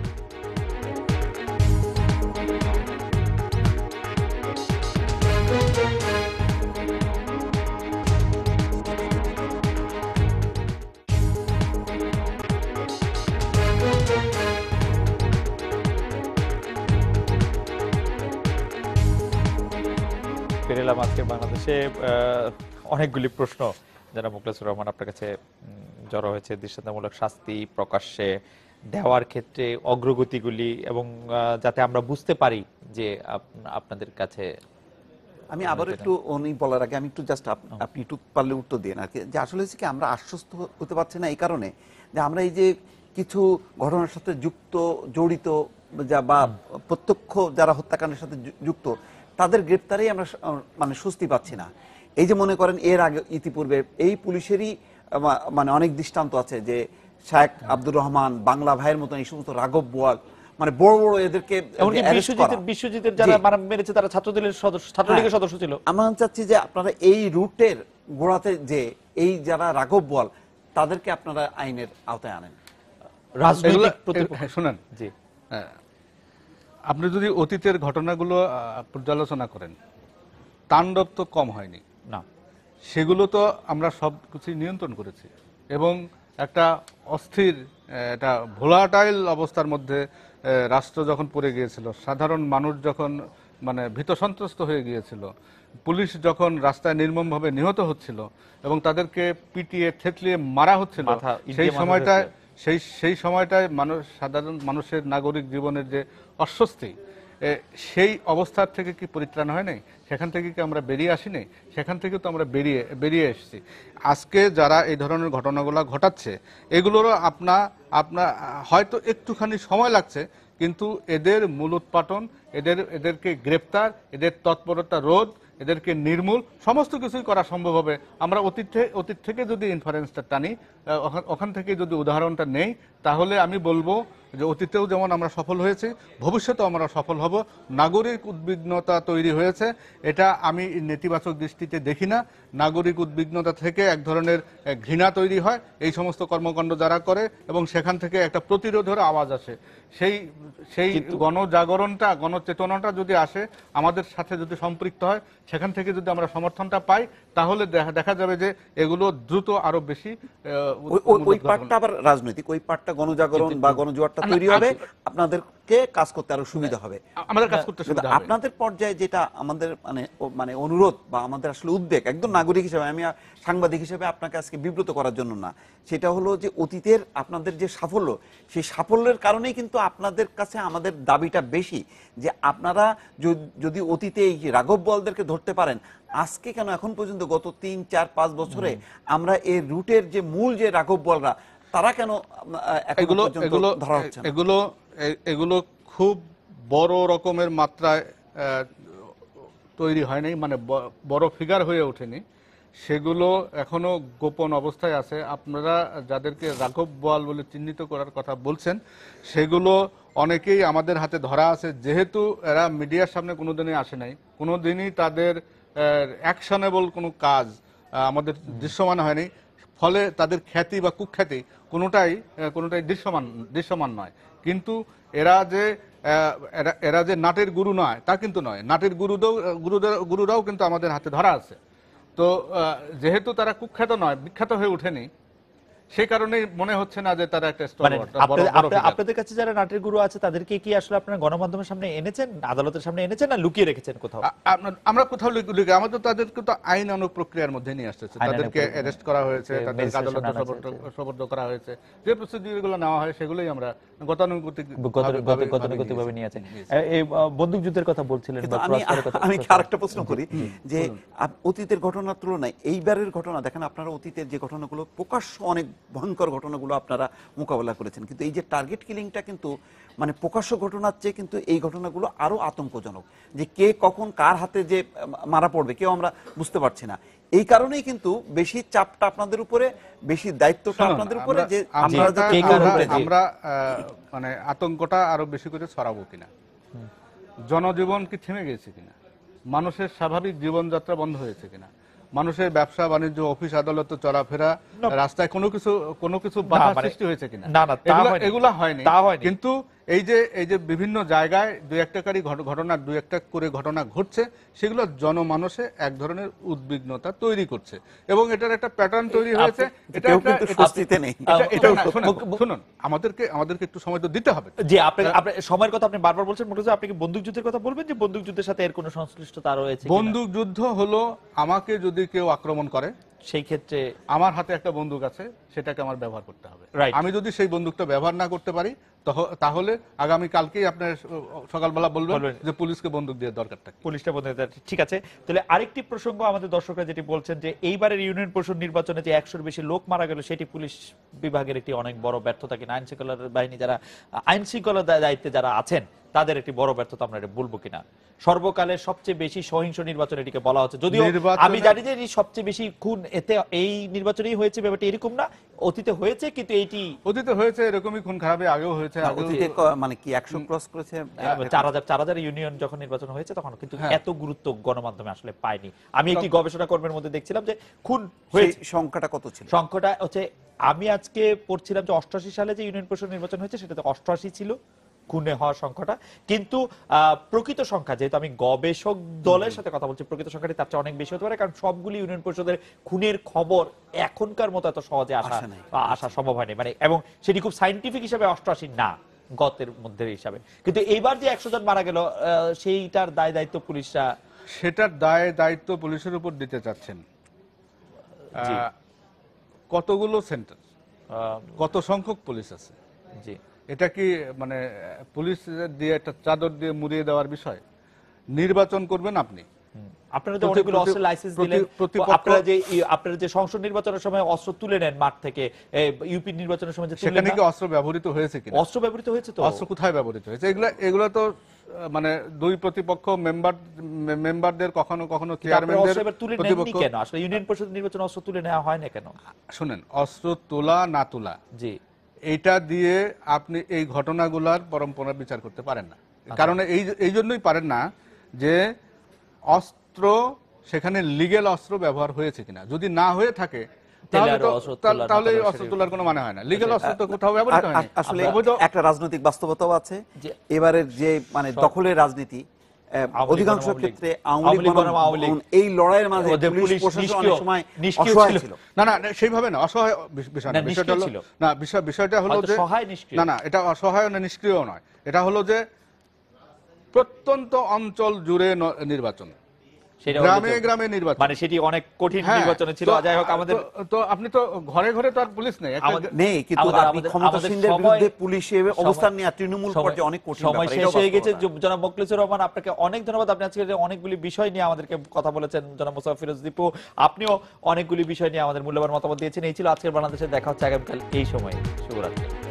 ফিরেলাম। আজকে বাংলাদেশে অনেকগুলি প্রশ্ন যারা মুখলেসুর রহমান আপনার কাছে জড়ো হয়েছে, দৃষ্টান্তমূলক শাস্তি প্রকাশ্যে দেওয়ার ক্ষেত্রে অগ্রগতিগুলি, এবং যাতে আমরা বুঝতে পারি যে আপনাদের কাছে।
আমি আবার একটু উনি বলার আগে আমি একটু জাস্ট আপনি একটু পারলে উত্তর দিন আর কি, যে আসলে হচ্ছে কি আমরা আশ্বস্ত হতে পারছি না এই কারণে যে আমরা এই যে কিছু ঘটনার সাথে জড়িত বা প্রত্যক্ষ যারা হত্যাকাণ্ডের সাথে যুক্ত, তাদের গ্রেপ্তারেই আমরা মানে স্বস্তি পাচ্ছি না। এই যে মনে করেন এর আগে ইতিপূর্বে এই পুলিশেরই মানে অনেক দৃষ্টান্ত আছে, যে শেখ আব্দুর রহমান, বাংলা ভাইয়ের মতন এই সমস্ত রাঘব বোয়াল, মানে বড় বড় এদেরকে
বিশ্বজিতের যারা মেরেছে তারা ছাত্রলীগের সদস্য ছিল।
আমরা চাচ্ছি যে আপনারা এই রুটের গোড়াতে যে এই যারা রাঘব বোয়াল, তাদেরকে আপনারা আইনের আওতায় আনেন।
শুনেন, জি, আপনি যদি অতীতের ঘটনাগুলো পর্যালোচনা করেন, তাণ্ডব তো কম হয়নি
না,
সেগুলো তো আমরা সব কিছু নিয়ন্ত্রণ করেছি, এবং একটা অস্থির, একটা ভোলাটাইল অবস্থার মধ্যে রাষ্ট্র যখন পড়ে গিয়েছিল, সাধারণ মানুষ যখন মানে ভীত সন্ত্রস্ত হয়ে গিয়েছিল, পুলিশ যখন রাস্তায় নির্মমভাবে নিহত হচ্ছিল এবং তাদেরকে পিটিয়ে থেতলিয়ে মারা হচ্ছিল, সেই সময়টায় সাধারণ মানুষের নাগরিক জীবনের যে অস্বস্তি, সেই অবস্থার থেকে কি পরিত্রাণ হয় নাই? সেখান থেকে কি আমরা বেরিয়ে আসি নাই? সেখান থেকে তো আমরা বেরিয়ে এসেছি। আজকে যারা এই ধরনের ঘটনাগুলো ঘটাচ্ছে, এগুলোরও আপনার হয়তো একটুখানি সময় লাগছে, কিন্তু এদের মূলোৎপাটন, এদেরকে গ্রেপ্তার, এদের তৎপরতা রোধ, এদেরকে নির্মূল, সমস্ত কিছুই করা সম্ভব হবে। আমরা অতীত থেকে যদি ইনফারেন্সটা টানি, ওখান থেকে যদি উদাহরণটা নেই, তাহলে আমি বলবো যে অতীতেও যেমন আমরা সফল হয়েছি, ভবিষ্যতেও আমরা সফল হব। নাগরিক উদ্বিগ্নতা তৈরি হয়েছে, এটা আমি নেতিবাচক দৃষ্টিতে দেখি না। নাগরিক উদ্বিগ্নতা থেকে এক ধরনের ঘৃণা তৈরি হয় এই সমস্ত কর্মকাণ্ড যারা করে, এবং সেখান থেকে একটা প্রতিরোধের আওয়াজ আসে। সেই গণজাগরণটা, গণচেতনাটা যদি আসে, আমাদের সাথে যদি সম্পৃক্ত হয়, সেখান থেকে যদি আমরা সমর্থনটা পাই, তাহলে দেখা যাবে যে এগুলো দ্রুত আরো বেশি।
ওই পার্টটা আবার রাজনৈতিক, ওই পার্টটা গণজাগরণ বা গণজোয়ারটা তৈরি হবে আপনাদের আমাদেরকে কাজ করতে আরো সুবিধা হবে,
আমাদের কাজ করতে
কিন্তু
সুবিধা হবে।
আপনাদের পর্যায়ে যেটা আমাদের মানে অনুরোধ বা আমাদের আসলে উদ্বেগ, একদম নাগরিক হিসেবে, আমি সাংবাদিক হিসেবে আপনাকে আজকে বিব্রত করার জন্য না, সেটা হলো যে অতীতের আপনাদের যে সাফল্য, সেই সাফল্যের কারণেই কিন্তু আপনাদের কাছে আমাদের দাবিটা বেশি যে আপনারা যদি অতীতে এই রাঘব বোয়ালদেরকে ধরতে পারেন, আজকে কেন এখন পর্যন্ত গত 3, 4, 5 বছরে আমরা এই রুটের যে মূল যে রাঘব বোয়ালরা তারা কেন এখনো পর্যন্ত ধরা হচ্ছে না?
এগুলো খুব বড় রকমের মাত্রায় তৈরি হয়নি, মানে বড় ফিগার হয়ে ওঠেনি, সেগুলো এখনো গোপন অবস্থায় আছে। আপনারা যাদেরকে রাঘব বোয়াল বলে চিহ্নিত করার কথা বলছেন, সেগুলো অনেকেই আমাদের হাতে ধরা আছে, যেহেতু এরা মিডিয়ার সামনে কোনোদিনই আসে নাই, কোনোদিনই তাদের অ্যাকশনেবল কোনো কাজ আমাদের দৃশ্যমান হয়নি, ফলে তাদের খ্যাতি বা কুখ্যাতি কোনোটাই দৃশ্যমান নয়। কিন্তু এরা যে নাটের গুরু নয় তা কিন্তু নয়, নাটের গুরুরাও কিন্তু আমাদের হাতে ধরা আছে। তো যেহেতু তারা কুখ্যাত নয়, বিখ্যাত হয়ে ওঠেনি, সেই কারণেই মনে হচ্ছে না যে তারা একটা
মানে আপনাদের কাছে যারা নাটের গুরু আছে তাদেরকে কি আসলে আপনারা গণমাধ্যমের সামনে এনেছেন, আদালতের সামনে এনেছেন, না লুকিয়ে রেখেছেন কোথাও?
আমরা কোথাও লুকিয়ে, আমাদের তাদেরকে তো আইনানুগ প্রক্রিয়ার মধ্যে নিয়ে আসতেছে, তাদেরকে অ্যারেস্ট করা হয়েছে, তাদেরকে আদালতে সোপর্দ করা হয়েছে, যে প্রসিডিউরগুলো নেওয়া হয় সেগুলোই আমরা
গতানুগতিকভাবে নিয়ে আছেন। এই বন্দুক যুদ্ধের কথা বলছিলেন,
আমি আরেকটা প্রশ্ন করি যে অতীতের ঘটনার তুলনায় এইবারের ঘটনা দেখেন, আপনারা অতীতের যে ঘটনাগুলো প্রকাশ্য অনেক ভয়ঙ্কর ঘটনাগুলো আপনারা মোকাবেলা করেছেন, কিন্তু এই যে টার্গেট কিলিংটা কিন্তু মানে প্রকাশ্য ঘটনার চেয়ে কিন্তু এই ঘটনাগুলো আরো আতঙ্কজনক, যে কে কখন কার হাতে যে মারা পড়বে কেউ আমরা বুঝতে পারছি না। এই কারণেই কিন্তু বেশি চাপটা আপনাদের উপরে, বেশি দায়িত্বটা আপনাদের উপরে, যে
আমরা মানে আতঙ্কটা আরো বেশি করে ছড়াবো কিনা, জনজীবন কি থেমে গেছে কিনা, মানুষের স্বাভাবিক জীবনযাত্রা বন্ধ হয়েছে কিনা, মানুষের ব্যবসা বাণিজ্য, অফিস আদালতে চলাফেরা, রাস্তায় কোনো কিছু বাধা সৃষ্টি হয়েছে কিনা, এগুলা হয়নি। কিন্তু এই যে বিভিন্ন জায়গায় দুই একটা করে ঘটনা ঘটছে, সেগুলো জনমানসে এক ধরনের উদ্বিগ্নতা তৈরি করছে এবং এটার একটা প্যাটার্ন তৈরি হয়েছে। শুনুন, আমাদেরকে একটু সময় তো দিতে হবে।
জি, সময়ের কথা আপনি বারবার বলছেন, আপনি কি বন্দুক যুদ্ধের কথা বলবেন, যে বন্দুক যুদ্ধের সাথে এর কোনো সংশ্লিষ্টতা রয়েছে?
বন্দুক যুদ্ধ হলো, আমাকে যদি কেউ আক্রমণ করে, সেই ক্ষেত্রে আমার হাতে একটা বন্দুক আছে, সেটাকে আমার ব্যবহার করতে হবে। আমি যদি সেই বন্দুকটা ব্যবহার না করতে পারি, তাহলে আগামী কালকেই আপনার সকালবেলা বলবেন যে পুলিশকে বন্দুক দিয়ে দরকারটা,
পুলিশটা বন্দুক। ঠিক আছে, তাহলে আরেকটি প্রসঙ্গ আমাদের দর্শকরা যেটি বলছেন, যে এইবারের ইউনিয়ন পরিষদ নির্বাচনে যে 100-র বেশি লোক মারা গেল, সেটি পুলিশ বিভাগের একটি অনেক বড় ব্যর্থতা কিনা, আইন শৃঙ্খলা বাহিনী যারা আইন শৃঙ্খলার দায়িত্বে যারা আছেন তাদের একটি বড় ব্যর্থতা আমরা এটা বলবো কিনা? সর্বকালের সবচেয়ে বেশি সহিংস নির্বাচন এটিকে বলা হচ্ছে, যদিও আমি জানি যে সবচেয়ে বেশি খুন এতে এই নির্বাচনেই হয়েছে, ব্যাপারটা এরকম না, অতীতে হয়েছে, কিন্তু এইটি
অতীতে হয়েছে এরকমই খুন খারাপে আগেও হয়েছে।
মানে কি 100 ক্রস করেছে,
4000 ইউনিয়ন যখন নির্বাচন হয়েছে তখন কিন্তু এত গুরুত্ব গণমাধ্যমে আসলে পায়নি। আমি একটি গবেষণা কর্মের মধ্যে দেখছিলাম যে খুন হয়েছে, সংখ্যাটা কত ছিল, সংখ্যাটা হচ্ছে, আমি আজকে পড়ছিলাম যে 88 সালে যে ইউনিয়ন পরিষদ নির্বাচন হয়েছে সেটাতে 88 ছিল খুনে হওয়ার সংখ্যাটা, কিন্তু প্রকৃত সংখ্যা, যেহেতু আমি গবেষক দলের সাথে কথা বলছি, প্রকৃত সংখ্যাটি তার চেয়ে অনেক বেশি হতে পারে, কারণ সবগুলি ইউনিয়ন পরিষদের খুনের খবর এখনকার মতো এত সহজে আসা সম্ভব হয়নি, মানে, এবং সেটি খুব সাইন্টিফিক হিসাবে 88 না, গতের মধ্যে হিসাবে। কিন্তু এইবার যে 100 জন মারা গেল, সেইটার দায়িত্ব পুলিশরা,
সেটার দায়িত্ব পুলিশের উপর দিতে চাচ্ছেন। কতগুলো সেন্টার, কত সংখ্যক পুলিশ আছে, জি, এটা কি মানে পুলিশ দিয়ে একটা চাদর দিয়ে মুড়িয়ে দেওয়ার বিষয়? নির্বাচন করবেন আপনি,
আপনারা যে অনেকগুলো অস্ত্র লাইসেন্স দিলেন, আপনারা যে সংসদ নির্বাচনের সময় অস্ত্র তুলে নেন মাঠ থেকে, ইউপি নির্বাচনের সময় যে তুলে নেন,
সেখানে কি অস্ত্র ব্যবহৃত হয়েছে কিনা?
অস্ত্র ব্যবহৃত হয়েছে, তো
অস্ত্র কোথায় ব্যবহৃত হয়েছে? এগুলো তো মানে দুই প্রতিপক্ষ মেম্বারদের, কখনো কখনো চেয়ারম্যানদের
প্রতিপক্ষ, কেন আসলে ইউনিয়ন পরিষদ নির্বাচন অস্ত্র তুলে নেওয়া হয় না কেন?
শুনেন, অস্ত্র তোলা না তোলা, জি, এটা দিয়ে আপনি এই ঘটনাগুলার পরম্পরা বিচার করতে পারেন না। কারণ এই জন্যই পারেন না যে অস্ত্র সেখানে লিগ্যাল অস্ত্র ব্যবহার হয়েছে কিনা। যদি না হয়ে থাকে তাহলে অস্ত্র তোলার কোনো মানে হয় না। লিগ্যাল অস্ত্র তো কোথাও ব্যবহৃত হয়নি।
আসলে একটা রাজনৈতিক বাস্তবতাও আছে, এবারের যে মানে দখলের রাজনীতি, অধিকাংশ ক্ষেত্রে আওয়ামী লীগ বনাম এই লড়াইয়ের মাঝে পুলিশ প্রশাসন অনেক সময় অসহায় ছিল।
না না সেইভাবে না, অসহায় বিষয় না, বিষয়টা হলো না, বিষয়টা হলো যে না না এটা অসহায় না নিষ্ক্রিয় নয়, এটা হলো যে প্রত্যন্ত অঞ্চল জুড়ে নির্বাচন, গ্রামে গ্রামে নির্বাচন,
মানে সেটি অনেক কঠিন নির্বাচন ছিল। যাই হোক, আমাদের
তো আপনি তো ঘরে ঘরে তো আর পুলিশ নেই,
নেই, কিন্তু আপনি ক্ষমতাসীনদের বিরুদ্ধে পুলিশের অবস্থান নিয়ে তৃণমূল পর্যায়ে অনেক কঠিন।
সময় শেষ হয়ে গেছে। জনাব মোখলেছুর রহমান, আপনাকে অনেক ধন্যবাদ। আপনি আজকে অনেকগুলি বিষয় নিয়ে আমাদেরকে কথা বলেছেন। জনাব মোসাফফর ফিরোজ দীপু, আপনিও অনেকগুলি বিষয় নিয়ে আমাদের মূল্যবান মতামত দিয়েছেন। এই ছিল আজকের বাংলাদেশে। দেখা হচ্ছে আগামীকাল এই সময়ে। শুভরাত্রি।